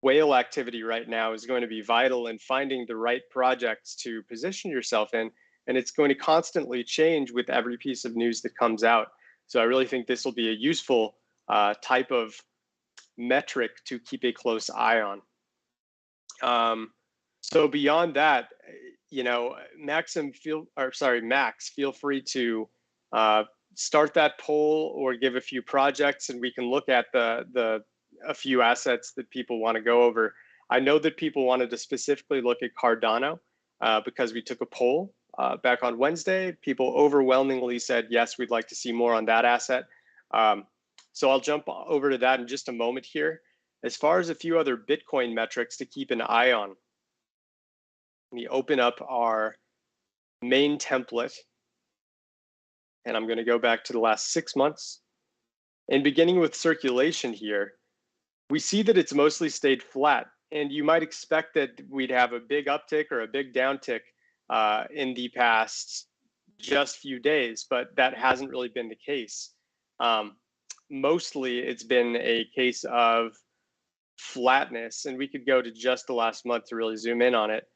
whale activity right now is going to be vital in finding the right projects to position yourself in. And it's going to constantly change with every piece of news that comes out. So I really think this will be a useful type of metric to keep a close eye on. So beyond that, you know, Max, feel free to start that poll or give a few projects, and we can look at a few assets that people want to go over. I know that people wanted to specifically look at Cardano because we took a poll back on Wednesday. People overwhelmingly said, yes, we'd like to see more on that asset. So I'll jump over to that in just a moment here. As far as a few other Bitcoin metrics to keep an eye on, we open up our main template, and I'm going to go back to the last 6 months. And beginning with circulation here, we see that it's mostly stayed flat. And you might expect that we'd have a big uptick or a big downtick in the past just few days, but that hasn't really been the case. Mostly it's been a case of flatness, and we could go to just the last month to really zoom in on it.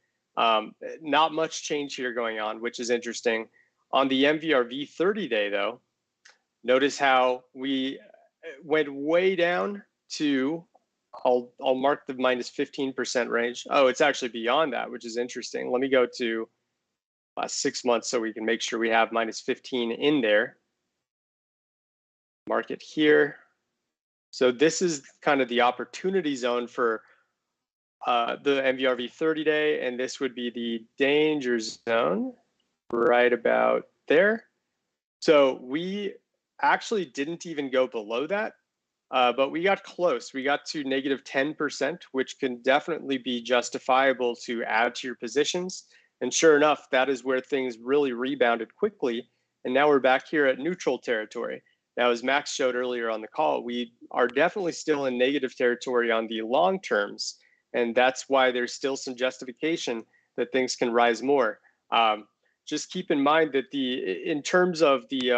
Not much change here going on, which is interesting. On the MVRV 30-day though, notice how we went way down to, I'll mark the minus 15% range. Oh, it's actually beyond that, which is interesting. Let me go to last 6 months so we can make sure we have minus 15 in there. Mark it here. So this is kind of the opportunity zone for the MVRV 30-day, and this would be the danger zone right about there. So we actually didn't even go below that, but we got close. We got to negative 10%, which can definitely be justifiable to add to your positions. And sure enough, that is where things really rebounded quickly. And now we're back here at neutral territory. Now, as Max showed earlier on the call, we are definitely still in negative territory on the long terms. And that's why there's still some justification that things can rise more. Just keep in mind that in terms of the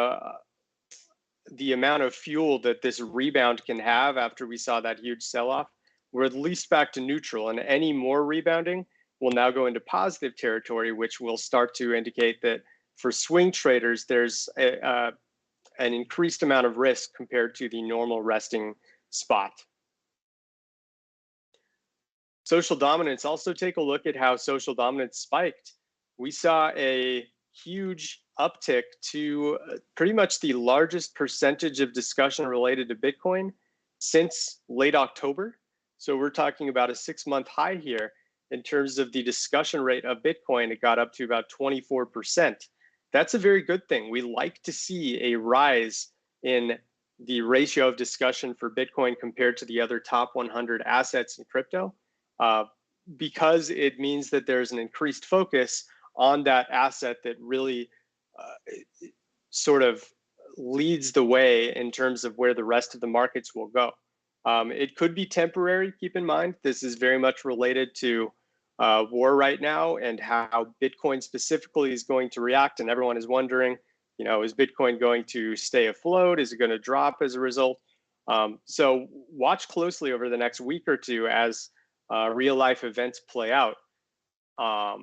amount of fuel that this rebound can have after we saw that huge sell-off, we're at least back to neutral, and any more rebounding will now go into positive territory, which will start to indicate that for swing traders, there's an increased amount of risk compared to the normal resting spot. Social dominance, also take a look at how social dominance spiked. We saw a huge uptick to pretty much the largest percentage of discussion related to Bitcoin since late October. So we're talking about a 6-month high here in terms of the discussion rate of Bitcoin. It got up to about 24%. That's a very good thing. We like to see a rise in the ratio of discussion for Bitcoin compared to the other top 100 assets in crypto, because it means that there's an increased focus on that asset that really sort of leads the way in terms of where the rest of the markets will go. It could be temporary, keep in mind. This is very much related to war right now and how Bitcoin specifically is going to react. And everyone is wondering, you know, is Bitcoin going to stay afloat? Is it going to drop as a result? So watch closely over the next week or two as real life events play out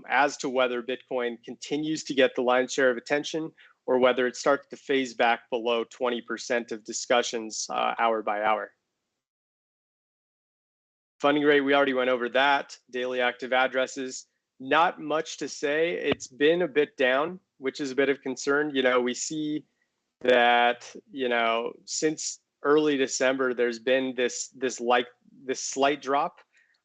as to whether Bitcoin continues to get the lion's share of attention or whether it starts to phase back below 20% of discussions hour by hour. Funding rate, we already went over that. Daily active addresses, not much to say. It's been a bit down, which is a bit of concern. You know, we see that, you know, since early December, there's been this slight drop.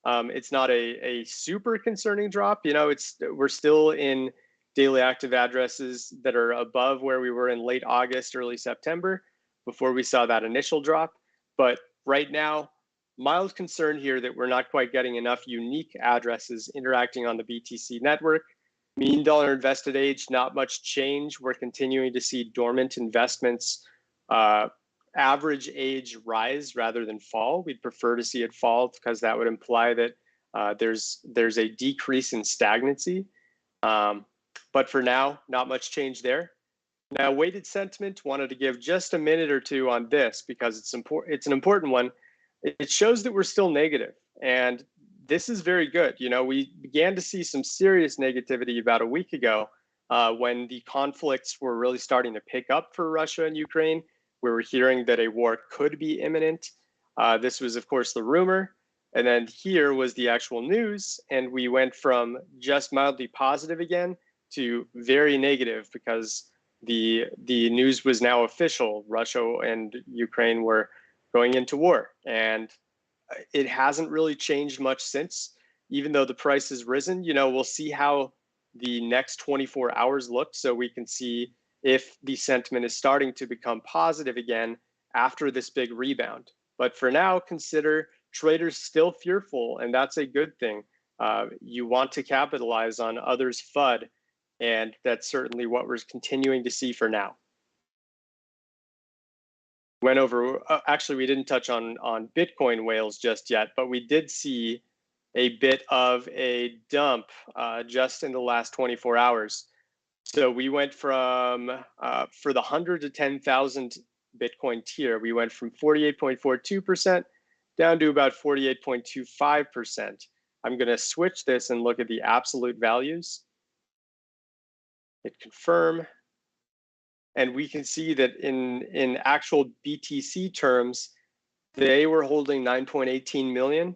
It's not a super concerning drop. You know, we're still in daily active addresses that are above where we were in late August, early September, before we saw that initial drop. But right now, mild concern here that we're not quite getting enough unique addresses interacting on the BTC network. Mean dollar invested age, not much change. We're continuing to see dormant investments average age rise rather than fall. We'd prefer to see it fall because that would imply that there's a decrease in stagnancy. But for now, not much change there. Now, weighted sentiment, wanted to give just a minute or two on this because it's an important one. It shows that we're still negative, and this is very good. You know, we began to see some serious negativity about a week ago when the conflicts were really starting to pick up for Russia and Ukraine. We were hearing that a war could be imminent. This was, of course, the rumor. And then here was the actual news. And we went from just mildly positive again to very negative because the news was now official. Russia and Ukraine were going into war. And it hasn't really changed much since, even though the price has risen. You know, we'll see how the next 24 hours look so we can see if the sentiment is starting to become positive again after this big rebound. But for now, consider traders still fearful, and that's a good thing. You want to capitalize on others' FUD, and that's certainly what we're continuing to see for now. Went over, actually, we didn't touch on Bitcoin whales just yet, but we did see a bit of a dump just in the last 24 hours. So we went from, for the 100 to 10,000 Bitcoin tier, we went from 48.42% down to about 48.25%. I'm going to switch this and look at the absolute values. Hit confirm. And we can see that in actual BTC terms, they were holding 9.18 million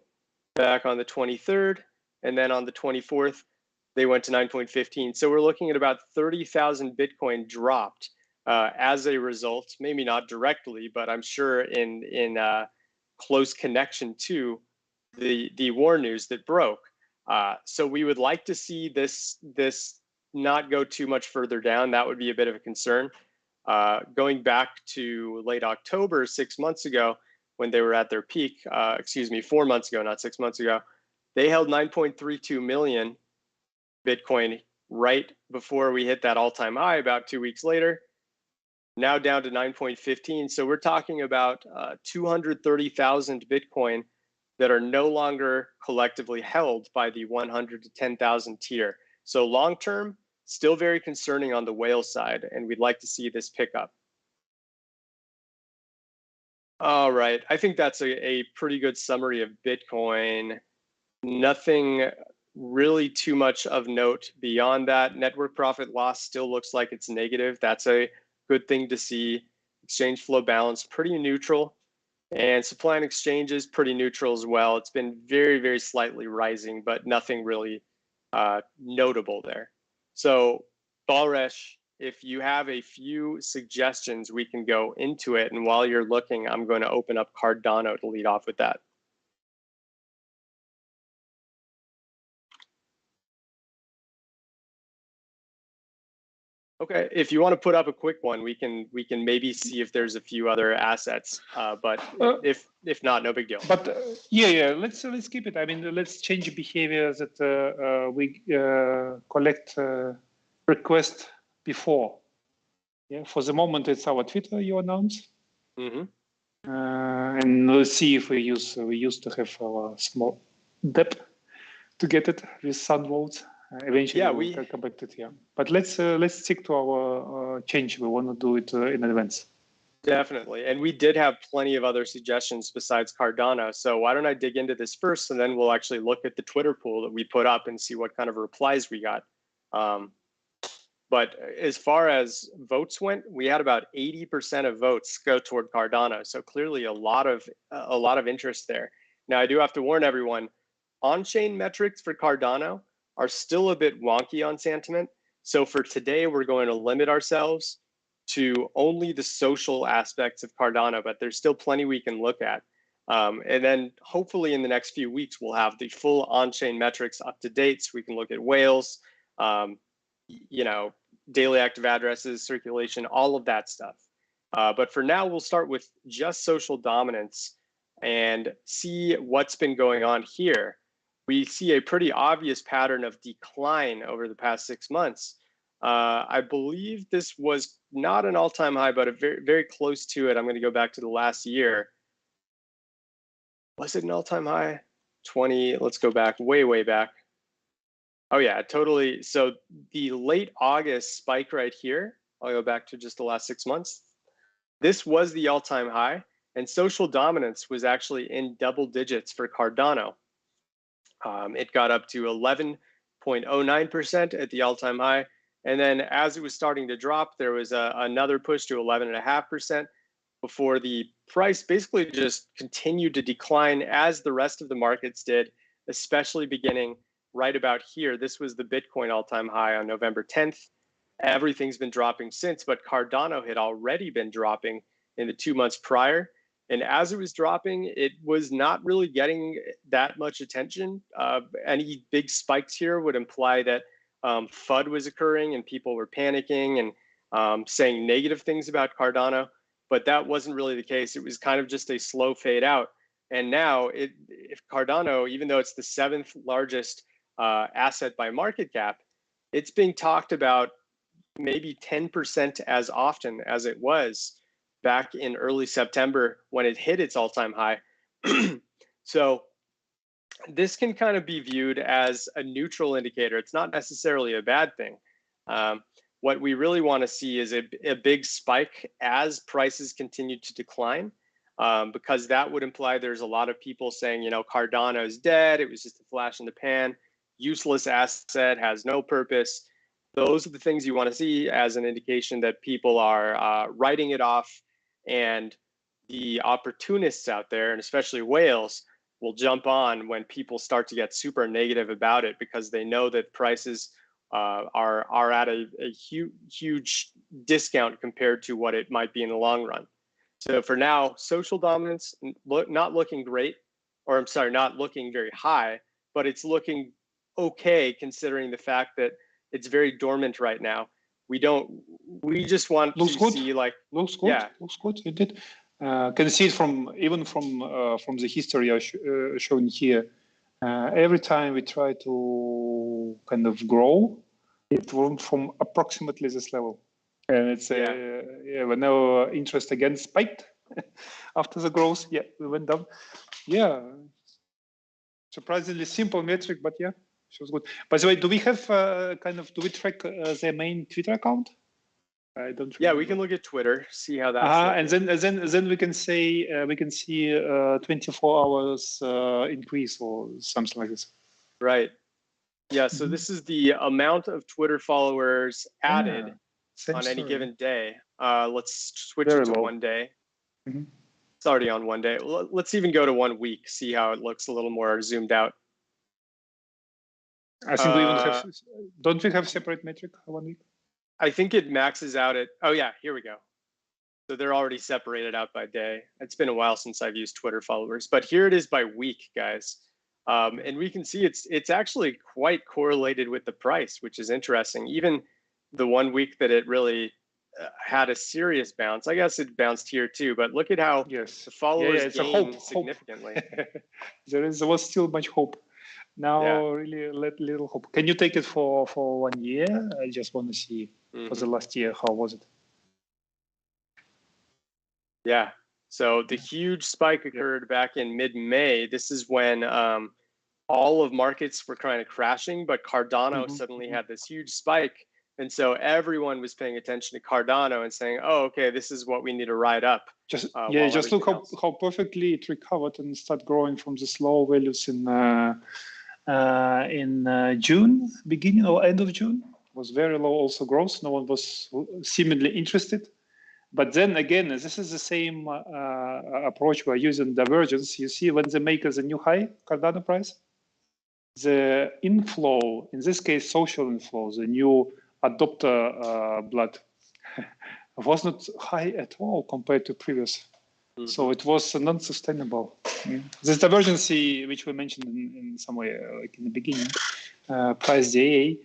back on the 23rd. And then on the 24th, they went to 9.15. So we're looking at about 30,000 Bitcoin dropped as a result, maybe not directly, but I'm sure in close connection to the war news that broke. So we would like to see this not go too much further down. That would be a bit of a concern. Going back to late October, 6 months ago, when they were at their peak, 4 months ago, not 6 months ago, they held 9.32 million Bitcoin right before we hit that all-time high about 2 weeks later, now down to 9.15. So we're talking about 230,000 Bitcoin that are no longer collectively held by the 100 to 10,000 tier. So long-term, still very concerning on the whale side, and we'd like to see this pick up. All right, I think that's a pretty good summary of Bitcoin. Nothing really too much of note beyond that. Network profit loss still looks like it's negative. That's a good thing to see. Exchange flow balance pretty neutral, and supply and exchange is pretty neutral as well. It's been very, very slightly rising, but nothing really notable there. So Balresh, if you have a few suggestions, we can go into it. And while you're looking, I'm going to open up Cardano to lead off with that. Okay, if you want to put up a quick one, we can maybe see if there's a few other assets. But if not, no big deal. But yeah, let's keep it. I mean, let's change behavior that we collect request before. Yeah, for the moment, it's our Twitter you announced. Mm-hmm. And let's see if we used to have our small dep to get it with sun votes. Eventually, Yeah, we'll come back to it. Yeah, but let's stick to our change. We want to do it in advance. Definitely, and we did have plenty of other suggestions besides Cardano. So why don't I dig into this first, and then we'll actually look at the Twitter poll that we put up and see what kind of replies we got. But as far as votes went, we had about 80% of votes go toward Cardano. So clearly a lot of interest there. Now I do have to warn everyone, on-chain metrics for Cardano are still a bit wonky on Santiment. So for today, we're going to limit ourselves to only the social aspects of Cardano, but there's still plenty we can look at. And then hopefully in the next few weeks, we'll have the full on-chain metrics up to date so we can look at whales, daily active addresses, circulation, all of that stuff. But for now, we'll start with just social dominance and see what's been going on here. We see a pretty obvious pattern of decline over the past 6 months. I believe this was not an all-time high, but very, very close to it. I'm going to go back to the last year. Was it an all-time high? 20, let's go back, way, way back. Oh yeah, totally. So the late August spike right here, I'll go back to just the last 6 months. This was the all-time high, and social dominance was actually in double digits for Cardano. It got up to 11.09% at the all-time high. And then as it was starting to drop, there was another push to 11.5% before the price basically just continued to decline as the rest of the markets did, especially beginning right about here. This was the Bitcoin all-time high on November 10th. Everything's been dropping since, but Cardano had already been dropping in the 2 months prior. And as it was dropping, it was not really getting that much attention. Any big spikes here would imply that FUD was occurring and people were panicking and saying negative things about Cardano. But that wasn't really the case. It was kind of just a slow fade out. And now, if Cardano, even though it's the 7th largest asset by market cap, it's being talked about maybe 10% as often as it was back in early September when it hit its all-time high. So this can kind of be viewed as a neutral indicator. It's not necessarily a bad thing. What we really want to see is a big spike as prices continue to decline, because that would imply there's a lot of people saying, Cardano is dead. It was just a flash in the pan, useless asset, has no purpose. Those are the things you want to see as an indication that people are writing it off, and the opportunists out there, and especially whales, will jump on when people start to get super negative about it because they know that prices are at a huge discount compared to what it might be in the long run. So for now, social dominance not looking great, or I'm sorry, not looking very high, but it's looking okay considering the fact that it's very dormant right now. We just want to see like looks good. Yeah, looks good. It did. Can see it from the history shown here. Every time we try to kind of grow, it went from approximately this level, and it's whenever interest again spiked after the growth. Yeah, we went down. Yeah, surprisingly simple metric, but yeah. Feels good. By the way, do we have do we track their main Twitter account? I don't remember. Yeah, we can look at Twitter, see how that's and then we can say we can see 24 hours increase or something like this. Right. Yeah, so this is the amount of Twitter followers added on any given day. Let's switch it to 1 day. It's already on 1 day. Let's even go to 1 week, see how it looks a little more zoomed out. I think we even have, don't we have separate metric 1 week? I think it maxes out at, oh yeah, here we go. So they're already separated out by day. It's been a while since I've used Twitter followers, but here it is by week, guys. And we can see it's actually quite correlated with the price, which is interesting. Even the 1 week that it really had a serious bounce, I guess it bounced here too, but look at how the followers gained significantly. There was still much hope. Now really little hope. Can you take it for 1 year? I just want to see for the last year, how was it? Yeah, so the huge spike occurred back in mid-May. This is when all of markets were kind of crashing, but Cardano suddenly had this huge spike. And so everyone was paying attention to Cardano and saying, oh, okay, this is what we need to ride up. Just look how perfectly it recovered and start growing from the low values in June, beginning or end of June. It was very low also growth. No one was seemingly interested. But then again, this is the same approach we're using, divergence. You see when they make as a new high, Cardano price, the inflow, in this case, social inflow, the new adopter blood, was not high at all compared to previous. So it was non-sustainable. This divergence, which we mentioned in some way, like in the beginning, price DA,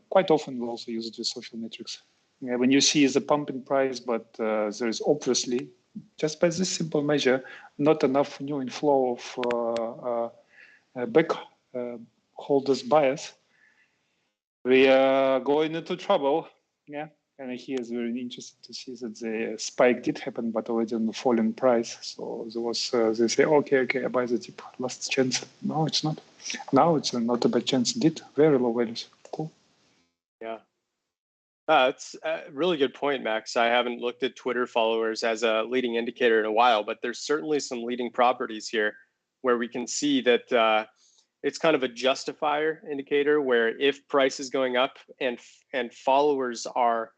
quite often we also use it with social metrics. When you see the pump in price, but there is obviously, just by this simple measure, not enough new inflow of back holders bias, we are going into trouble. Yeah, and here is very interesting to see that the spike did happen, but already on the falling price. So there was they say, okay, I buy the tip, last chance. No, it's not. Now it's not a bad chance. It did very low values. Cool. Yeah. It's a really good point, Max. I haven't looked at Twitter followers as a leading indicator in a while, but there's certainly some leading properties here where we can see that it's kind of a justifier indicator where if price is going up and followers are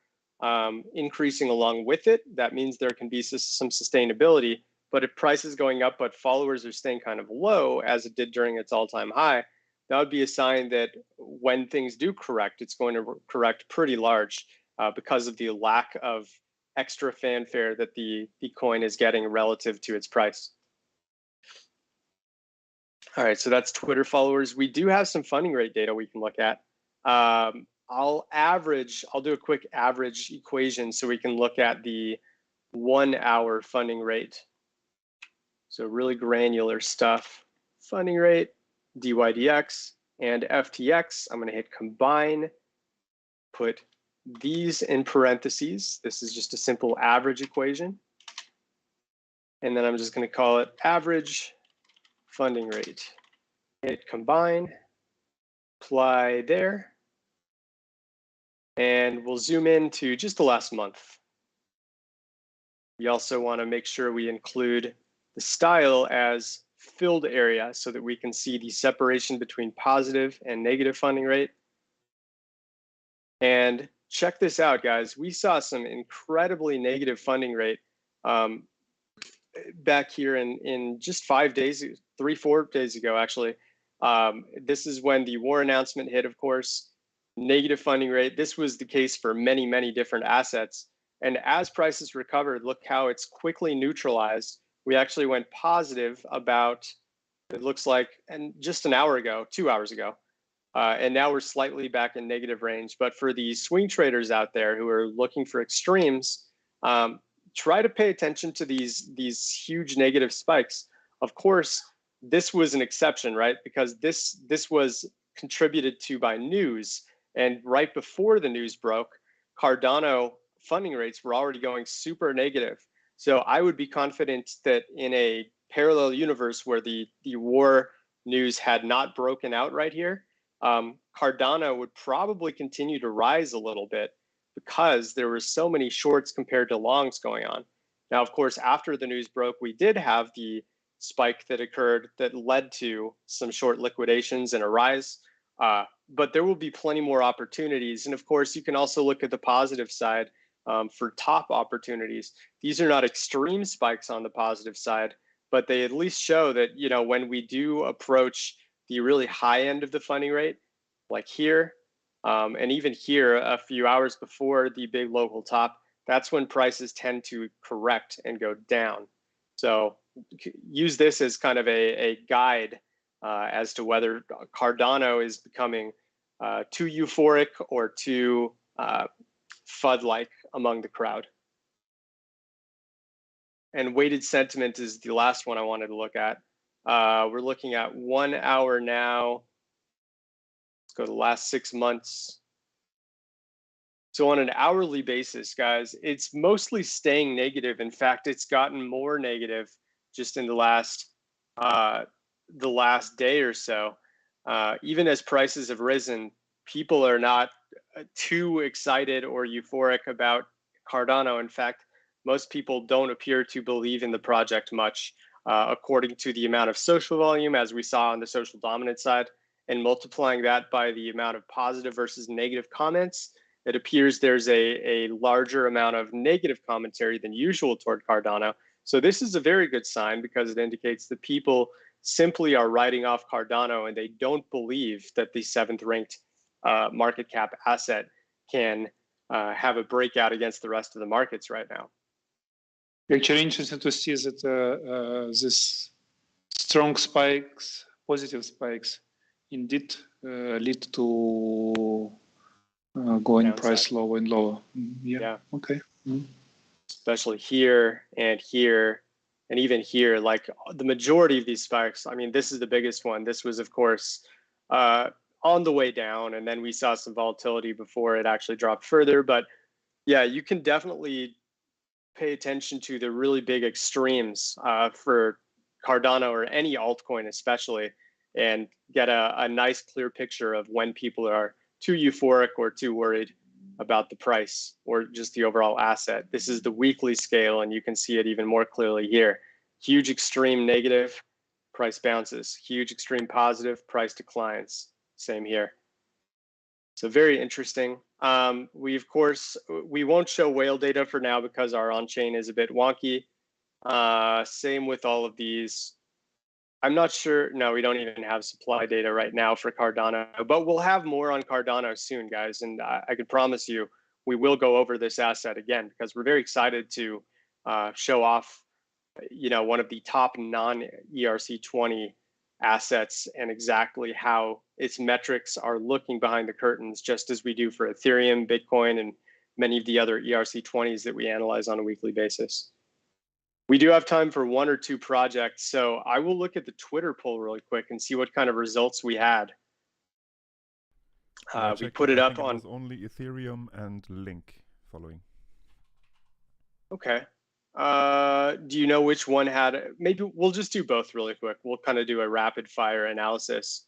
increasing along with it, that means there can be some sustainability. But if price is going up but followers are staying kind of low, as it did during its all-time high, that would be a sign that when things do correct, it's going to correct pretty large because of the lack of extra fanfare that the coin is getting relative to its price. All right, so that's Twitter followers. We do have some funding rate data we can look at. I'll do a quick average equation so we can look at the 1 hour funding rate. So really granular stuff. Funding rate, DYDX and FTX. I'm going to hit combine, put these in parentheses. This is just a simple average equation. And then I'm just going to call it average funding rate. Hit combine, apply there. And we'll zoom in to just the last month. We also want to make sure we include the style as filled area so that we can see the separation between positive and negative funding rate. And check this out, guys. We saw some incredibly negative funding rate back here in just 5 days, 3-4 days ago, actually. This is when the war announcement hit, of course, negative funding rate. This was the case for many, many different assets. And as prices recovered, look how it's quickly neutralized. We actually went positive about, it looks like, and just an hour ago, 2 hours ago. And now we're slightly back in negative range. But for the swing traders out there who are looking for extremes, try to pay attention to these huge negative spikes. Of course, this was an exception, right? Because this was contributed to by news. And right before the news broke, Cardano funding rates were already going super negative. So I would be confident that in a parallel universe where the war news had not broken out right here, Cardano would probably continue to rise a little bit because there were so many shorts compared to longs going on. Now, of course, after the news broke, we did have the spike that occurred that led to some short liquidations and a rise. But there will be plenty more opportunities. And of course, you can also look at the positive side for top opportunities. These are not extreme spikes on the positive side, but they at least show that, you know, when we do approach the really high end of the funding rate, like here, and even here a few hours before the big local top, that's when prices tend to correct and go down. So use this as kind of a guide as to whether Cardano is becoming too euphoric or too FUD-like among the crowd. And weighted sentiment is the last one I wanted to look at. We're looking at 1 hour now. Let's go to the last 6 months. So on an hourly basis, guys, it's mostly staying negative. In fact, it's gotten more negative just in the last day or so. Even as prices have risen, people are not too excited or euphoric about Cardano. In fact, most people don't appear to believe in the project much, according to the amount of social volume, as we saw on the social dominant side, and multiplying that by the amount of positive versus negative comments, it appears there's a larger amount of negative commentary than usual toward Cardano. So this is a very good sign because it indicates that people simply are writing off Cardano and they don't believe that the 7th ranked market cap asset can have a breakout against the rest of the markets right now. Actually, interesting to see that this strong spikes, positive spikes, indeed lead to going Downside. price lower and lower. Yeah. Okay. Especially here and here, and even here, like the majority of these spikes. I mean, this is the biggest one. This was, of course, on the way down, and then we saw some volatility before it actually dropped further. But yeah, you can definitely pay attention to the really big extremes for Cardano or any altcoin especially, and get a nice clear picture of when people are too euphoric or too worried about the price or just the overall asset. This is the weekly scale, and you can see it even more clearly here. Huge extreme negative, price bounces. Huge extreme positive, price declines. Same here. So very interesting. We won't show whale data for now because our on-chain is a bit wonky. Same with all of these. I'm not sure. No, we don't even have supply data right now for Cardano, but we'll have more on Cardano soon, guys. And I can promise you, we will go over this asset again because we're very excited to show off, you know, one of the top non-ERC20 assets and exactly how its metrics are looking behind the curtains, just as we do for Ethereum, Bitcoin, and many of the other ERC20s that we analyze on a weekly basis. We do have time for 1 or 2 projects, so I will look at the Twitter poll really quick and see what kind of results we had. We put it up on. It was only Ethereum and Link following. Okay. Do you know which one had? Maybe we'll just do both really quick. We'll kind of do a rapid fire analysis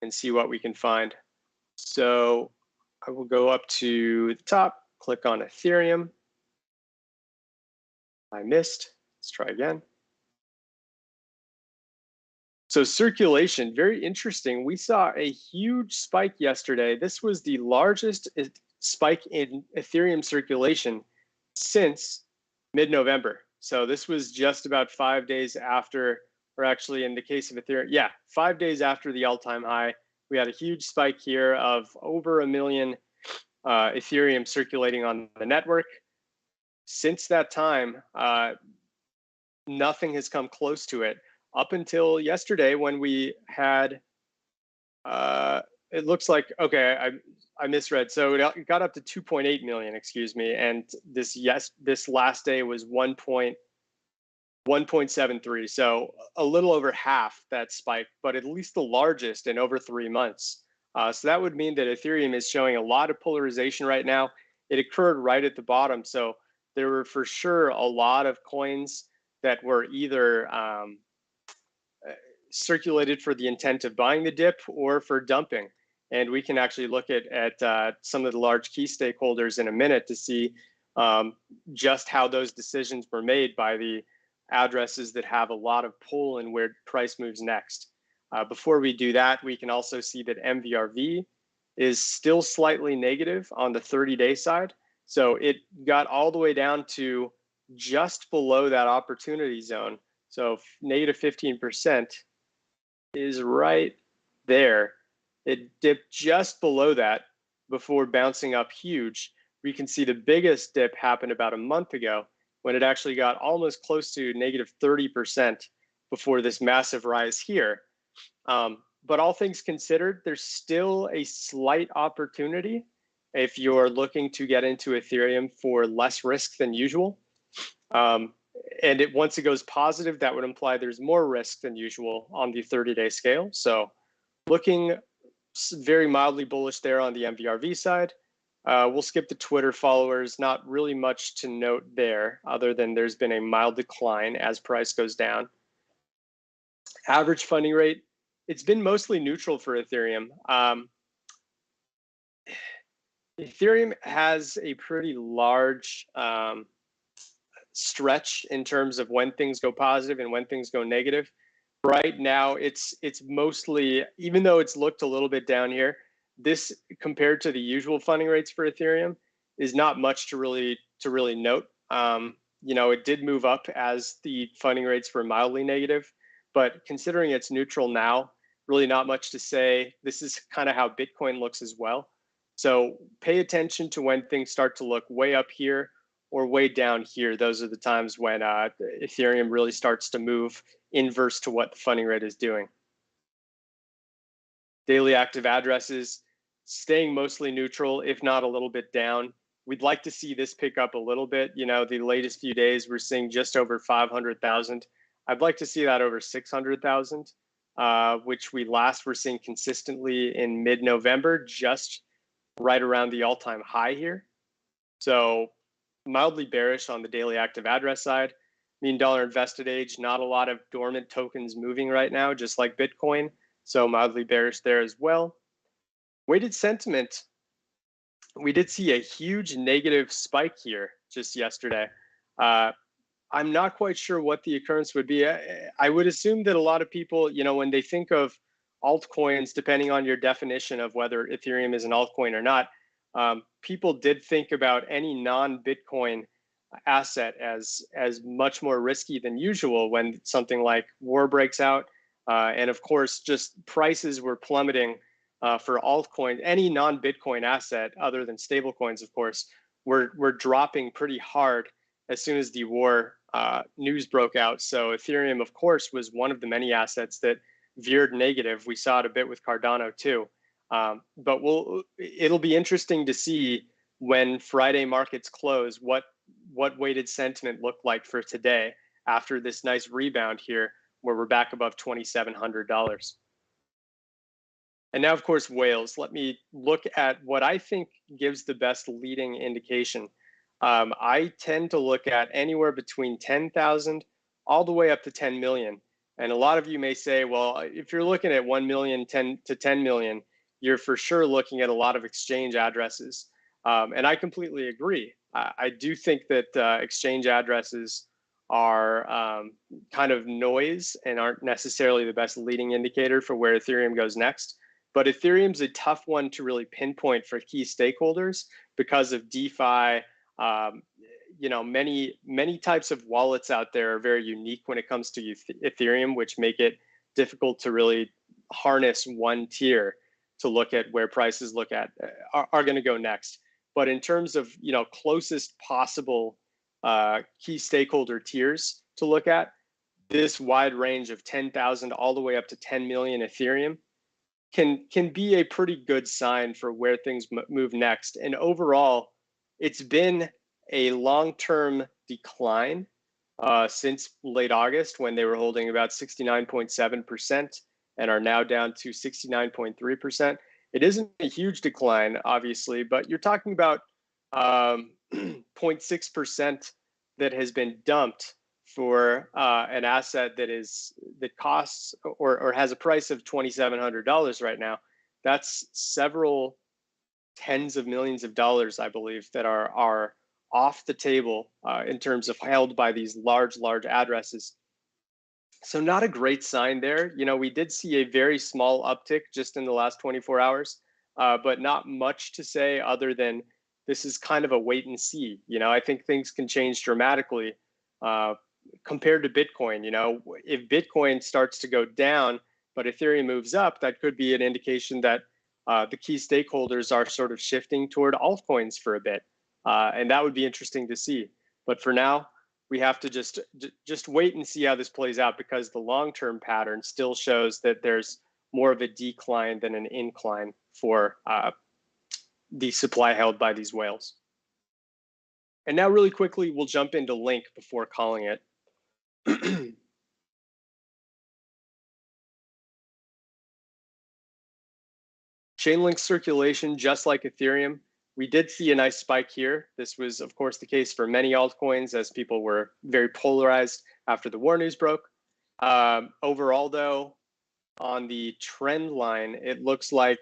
and see what we can find. So I will go up to the top, click on Ethereum. I missed. Let's try again. So circulation, very interesting. We saw a huge spike yesterday. This was the largest spike in Ethereum circulation since mid-November. So this was just about 5 days after, or actually in the case of Ethereum, yeah, 5 days after the all-time high. We had a huge spike here of over 1 million Ethereum circulating on the network. Since that time, nothing has come close to it up until yesterday when we had, it looks like, okay, I misread. So it got up to 2.8 million, excuse me. And this last day was 1.73. So a little over half that spike, but at least the largest in over 3 months. So that would mean that Ethereum is showing a lot of polarization right now. It occurred right at the bottom. So there were for sure a lot of coins that were either circulated for the intent of buying the dip or for dumping. And we can actually look at some of the large key stakeholders in a minute to see just how those decisions were made by the addresses that have a lot of pull in where price moves next. Before we do that, we can also see that MVRV is still slightly negative on the 30-day side. So it got all the way down to just below that opportunity zone. So negative 15% is right there. It dipped just below that before bouncing up huge. We can see the biggest dip happened about a month ago when it actually got almost close to negative 30% before this massive rise here. But all things considered, there's still a slight opportunity if you're looking to get into Ethereum for less risk than usual. And once it goes positive, that would imply there's more risk than usual on the 30-day scale. So looking very mildly bullish there on the MVRV side. We'll skip the Twitter followers, not really much to note there, other than there's been a mild decline as price goes down. Average funding rate, it's been mostly neutral for Ethereum. Ethereum has a pretty large stretch in terms of when things go positive and when things go negative. Right now, it's mostly, even though it's looked a little bit down here, this compared to the usual funding rates for Ethereum is not much to really note. You know, it did move up as the funding rates were mildly negative, but considering it's neutral now, really not much to say. This is kind of how Bitcoin looks as well. So pay attention to when things start to look way up here or way down here. Those are the times when Ethereum really starts to move inverse to what the funding rate is doing. Daily active addresses staying mostly neutral, if not a little bit down. We'd like to see this pick up a little bit. You know, the latest few days, we're seeing just over 500,000. I'd like to see that over 600,000, which we last were seeing consistently in mid-November, just right around the all-time high here. So mildly bearish on the daily active address side. Mean dollar invested age, not a lot of dormant tokens moving right now, just like Bitcoin. So mildly bearish there as well. Weighted sentiment, we did see a huge negative spike here just yesterday. I'm not quite sure what the occurrence would be. I would assume that a lot of people, you know, when they think of altcoins, depending on your definition of whether Ethereum is an altcoin or not, people did think about any non-Bitcoin asset as much more risky than usual when something like war breaks out. And of course, just prices were plummeting for altcoins. Any non-Bitcoin asset other than stablecoins, of course, were dropping pretty hard as soon as the war news broke out. So Ethereum, of course, was one of the many assets that veered negative. We saw it a bit with Cardano too. But it'll be interesting to see when Friday markets close what weighted sentiment looked like for today after this nice rebound here where we're back above $2,700. And now, of course, whales. Let me look at what I think gives the best leading indication. I tend to look at anywhere between 10,000 all the way up to 10 million. And a lot of you may say, well, if you're looking at 1 million, 10 to 10 million, you're for sure looking at a lot of exchange addresses. And I completely agree. I do think that exchange addresses are kind of noise and aren't necessarily the best leading indicator for where Ethereum goes next. But Ethereum's a tough one to really pinpoint for key stakeholders because of DeFi. You know, many types of wallets out there are very unique when it comes to Ethereum, which make it difficult to really harness one tier to look at where prices are going to go next. But in terms of, you know, closest possible key stakeholder tiers to look at, this wide range of 10,000 all the way up to 10 million Ethereum can be a pretty good sign for where things move next. And overall, it's been a long-term decline since late August when they were holding about 69.7% and are now down to 69.3%. It isn't a huge decline, obviously, but you're talking about 0.6% that has been dumped for an asset that costs or has a price of $2,700 right now. That's several tens of millions of dollars, I believe, that are off the table in terms of held by these large addresses. So not a great sign there. You know, we did see a very small uptick just in the last 24 hours, but not much to say other than this is kind of a wait and see. You know, I think things can change dramatically uh, compared to Bitcoin. You know, if Bitcoin starts to go down, but Ethereum moves up, that could be an indication that the key stakeholders are sort of shifting toward altcoins for a bit. And that would be interesting to see. But for now, we have to just wait and see how this plays out, because the long-term pattern still shows that there's more of a decline than an incline for the supply held by these whales. And now really quickly, we'll jump into Link before calling it. Chainlink circulation, just like Ethereum, we did see a nice spike here. This was, of course, the case for many altcoins as people were very polarized after the war news broke. Overall, though, on the trend line, it looks like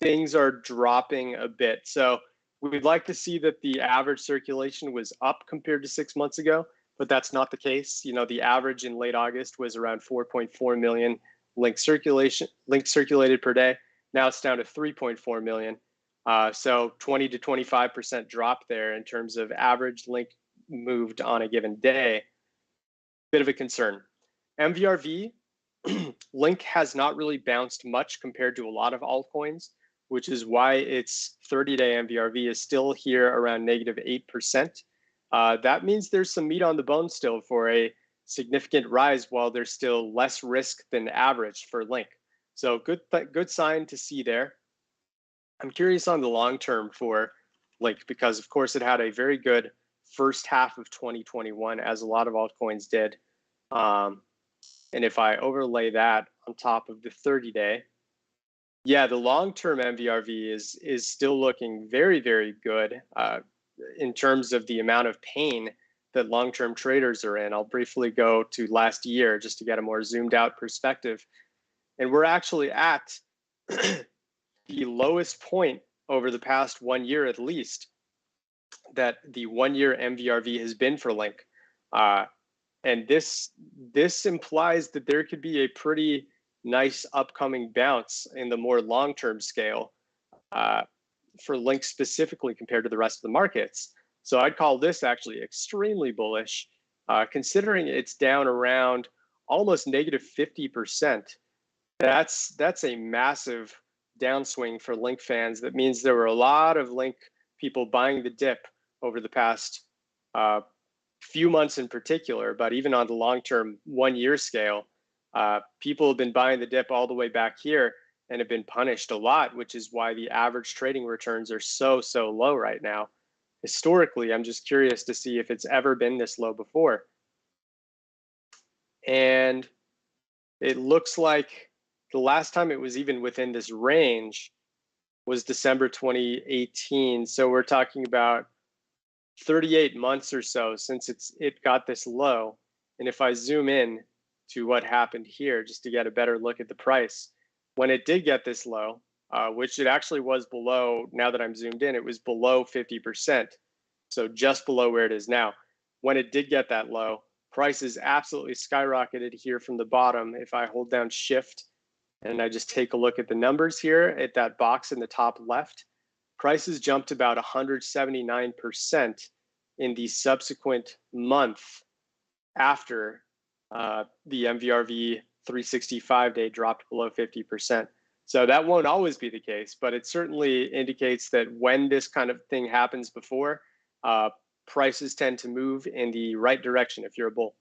things are dropping a bit. So we'd like to see that the average circulation was up compared to 6 months ago, but that's not the case. You know, the average in late August was around 4.4 million links circulated per day. Now it's down to 3.4 million. So 20 to 25% drop there in terms of average link moved on a given day. Bit of a concern. MVRV, Link has not really bounced much compared to a lot of altcoins, which is why its 30-day MVRV is still here around negative 8%. That means there's some meat on the bone still for a significant rise, while there's still less risk than average for Link. So good sign to see there. I'm curious on the long term for Link, because of course it had a very good first half of 2021, as a lot of altcoins did. And if I overlay that on top of the 30-day, yeah, the long-term MVRV is still looking very, very good in terms of the amount of pain that long-term traders are in. I'll briefly go to last year just to get a more zoomed out perspective. And we're actually at the lowest point over the past 1 year at least that the 1 year MVRV has been for Link. And this implies that there could be a pretty nice upcoming bounce in the more long-term scale for Link specifically compared to the rest of the markets. So I'd call this actually extremely bullish, considering it's down around almost negative 50%. That's a massive downswing for Link fans. That means there were a lot of Link people buying the dip over the past few months in particular, but even on the long-term 1 year scale, people have been buying the dip all the way back here and have been punished a lot, which is why the average trading returns are so low right now. Historically, I'm just curious to see if it's ever been this low before. And it looks like the last time it was even within this range was December 2018. So we're talking about 38 months or so since it got this low. And if I zoom in to what happened here, just to get a better look at the price, when it did get this low, which it actually was below, now that I'm zoomed in, it was below 50%. So just below where it is now. When it did get that low, prices absolutely skyrocketed here from the bottom. If I hold down shift and I just take a look at the numbers here at that box in the top left, prices jumped about 179% in the subsequent month after the MVRV 365-day dropped below 50%. So that won't always be the case, but it certainly indicates that when this kind of thing happens before, prices tend to move in the right direction if you're a bull.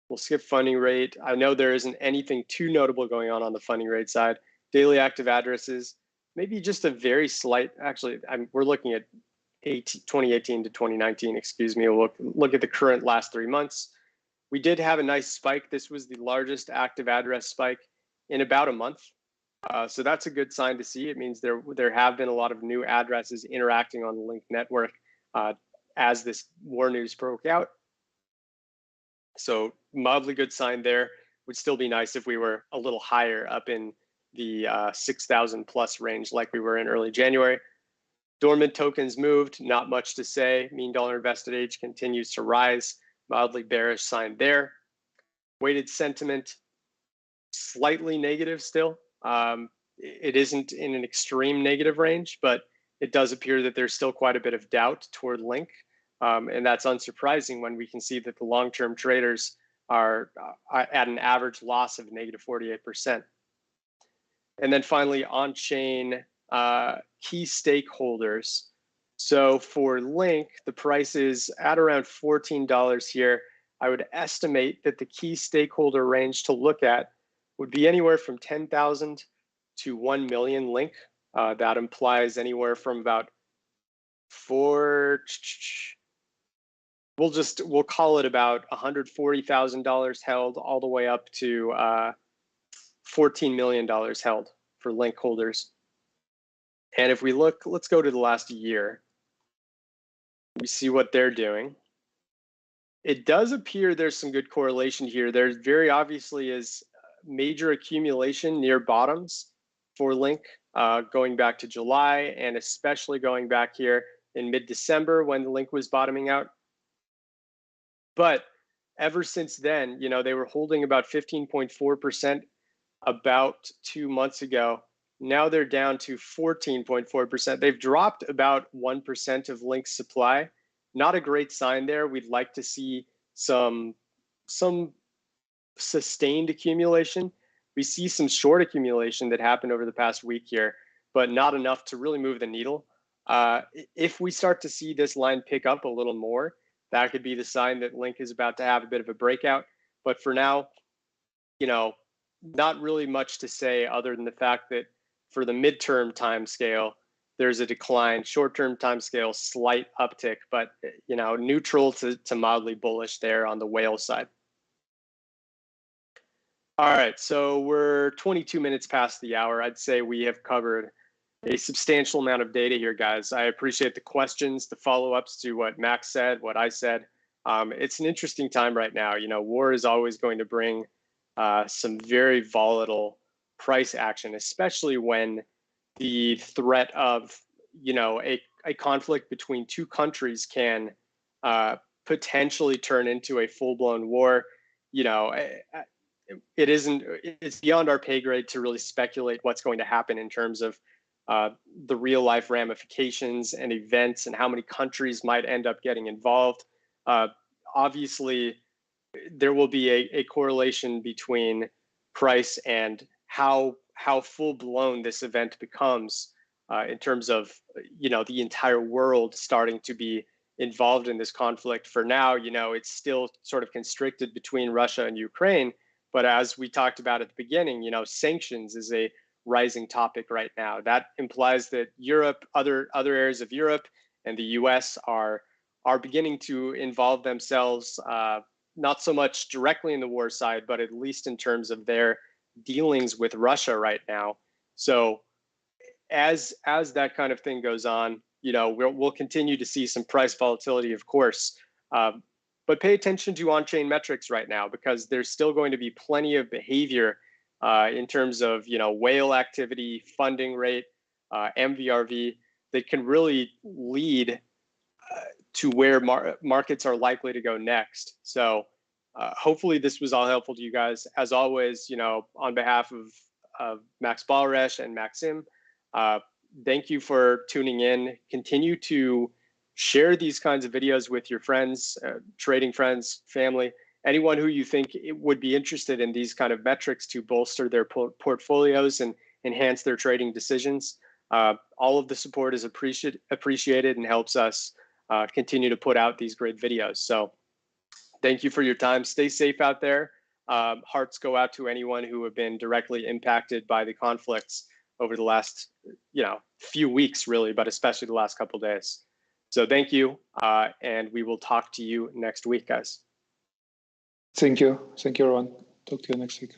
We'll skip funding rate. I know there isn't anything too notable going on the funding rate side. Daily active addresses, maybe just a very slight, actually, we're looking at 2018 to 2019, excuse me. We'll look at the current last 3 months. We did have a nice spike. This was the largest active address spike in about a month. So that's a good sign to see. It means there have been a lot of new addresses interacting on the Link network as this war news broke out. So mildly good sign there. Would still be nice if we were a little higher up in the 6,000 plus range like we were in early January. Dormant tokens moved, not much to say. Mean dollar invested age continues to rise. Mildly bearish sign there. Weighted sentiment, slightly negative still. It isn't in an extreme negative range, but it does appear that there's still quite a bit of doubt toward Link. And that's unsurprising when we can see that the long-term traders are at an average loss of negative 48%. And then finally, on-chain key stakeholders. So for Link, the price is at around $14 here. I would estimate that the key stakeholder range to look at would be anywhere from 10,000 to 1 million Link. That implies anywhere from about we'll call it about $140,000 held all the way up to $14 million held for Link holders. And if we look, let's go to the last year. We see what they're doing. It does appear there's some good correlation here. There very obviously is major accumulation near bottoms for Link going back to July, and especially going back here in mid-December when the Link was bottoming out. But ever since then, you know, they were holding about 15.4% about 2 months ago. Now they're down to 14.4%. They've dropped about 1% of Link's supply. Not a great sign there. We'd like to see some sustained accumulation. We see some short accumulation that happened over the past week here, but not enough to really move the needle. If we start to see this line pick up a little more, that could be the sign that Link is about to have a bit of a breakout. But for now, you know, not really much to say other than the fact that for the midterm time scale, there's a decline. Short-term time scale, slight uptick, but you know, neutral to mildly bullish there on the whale side. All right, so we're 22 minutes past the hour. I'd say we have covered a substantial amount of data here, guys. I appreciate the questions, the follow-ups to what Max said, what I said. It's an interesting time right now. You know, war is always going to bring some very volatile price action, especially when the threat of, you know, a conflict between two countries can potentially turn into a full-blown war. You know, it's beyond our pay grade to really speculate what's going to happen in terms of the real life ramifications and events and how many countries might end up getting involved. Obviously, there will be a correlation between price and how full-blown this event becomes in terms of, you know, the entire world starting to be involved in this conflict. For now, you know, it's still sort of constricted between Russia and Ukraine. But as we talked about at the beginning, you know, sanctions is a rising topic right now. That implies that Europe, other areas of Europe and the US are beginning to involve themselves, not so much directly in the war side, but at least in terms of their dealings with Russia right now. So as that kind of thing goes on, you know, we'll continue to see some price volatility, of course. But pay attention to on-chain metrics right now, because there's still going to be plenty of behavior in terms of, you know, whale activity, funding rate, MVRV, that can really lead to where markets are likely to go next. So hopefully this was all helpful to you guys. As always, you know, on behalf of Max Balresh and Maxim, thank you for tuning in. Continue to share these kinds of videos with your friends, trading friends, family, anyone who you think would be interested in these kind of metrics to bolster their portfolios and enhance their trading decisions. All of the support is appreciated and helps us continue to put out these great videos. So thank you for your time. Stay safe out there. Hearts go out to anyone who have been directly impacted by the conflicts over the last, you know, few weeks, really, but especially the last couple of days. So thank you, and we will talk to you next week, guys. Thank you. Thank you, everyone. Talk to you next week.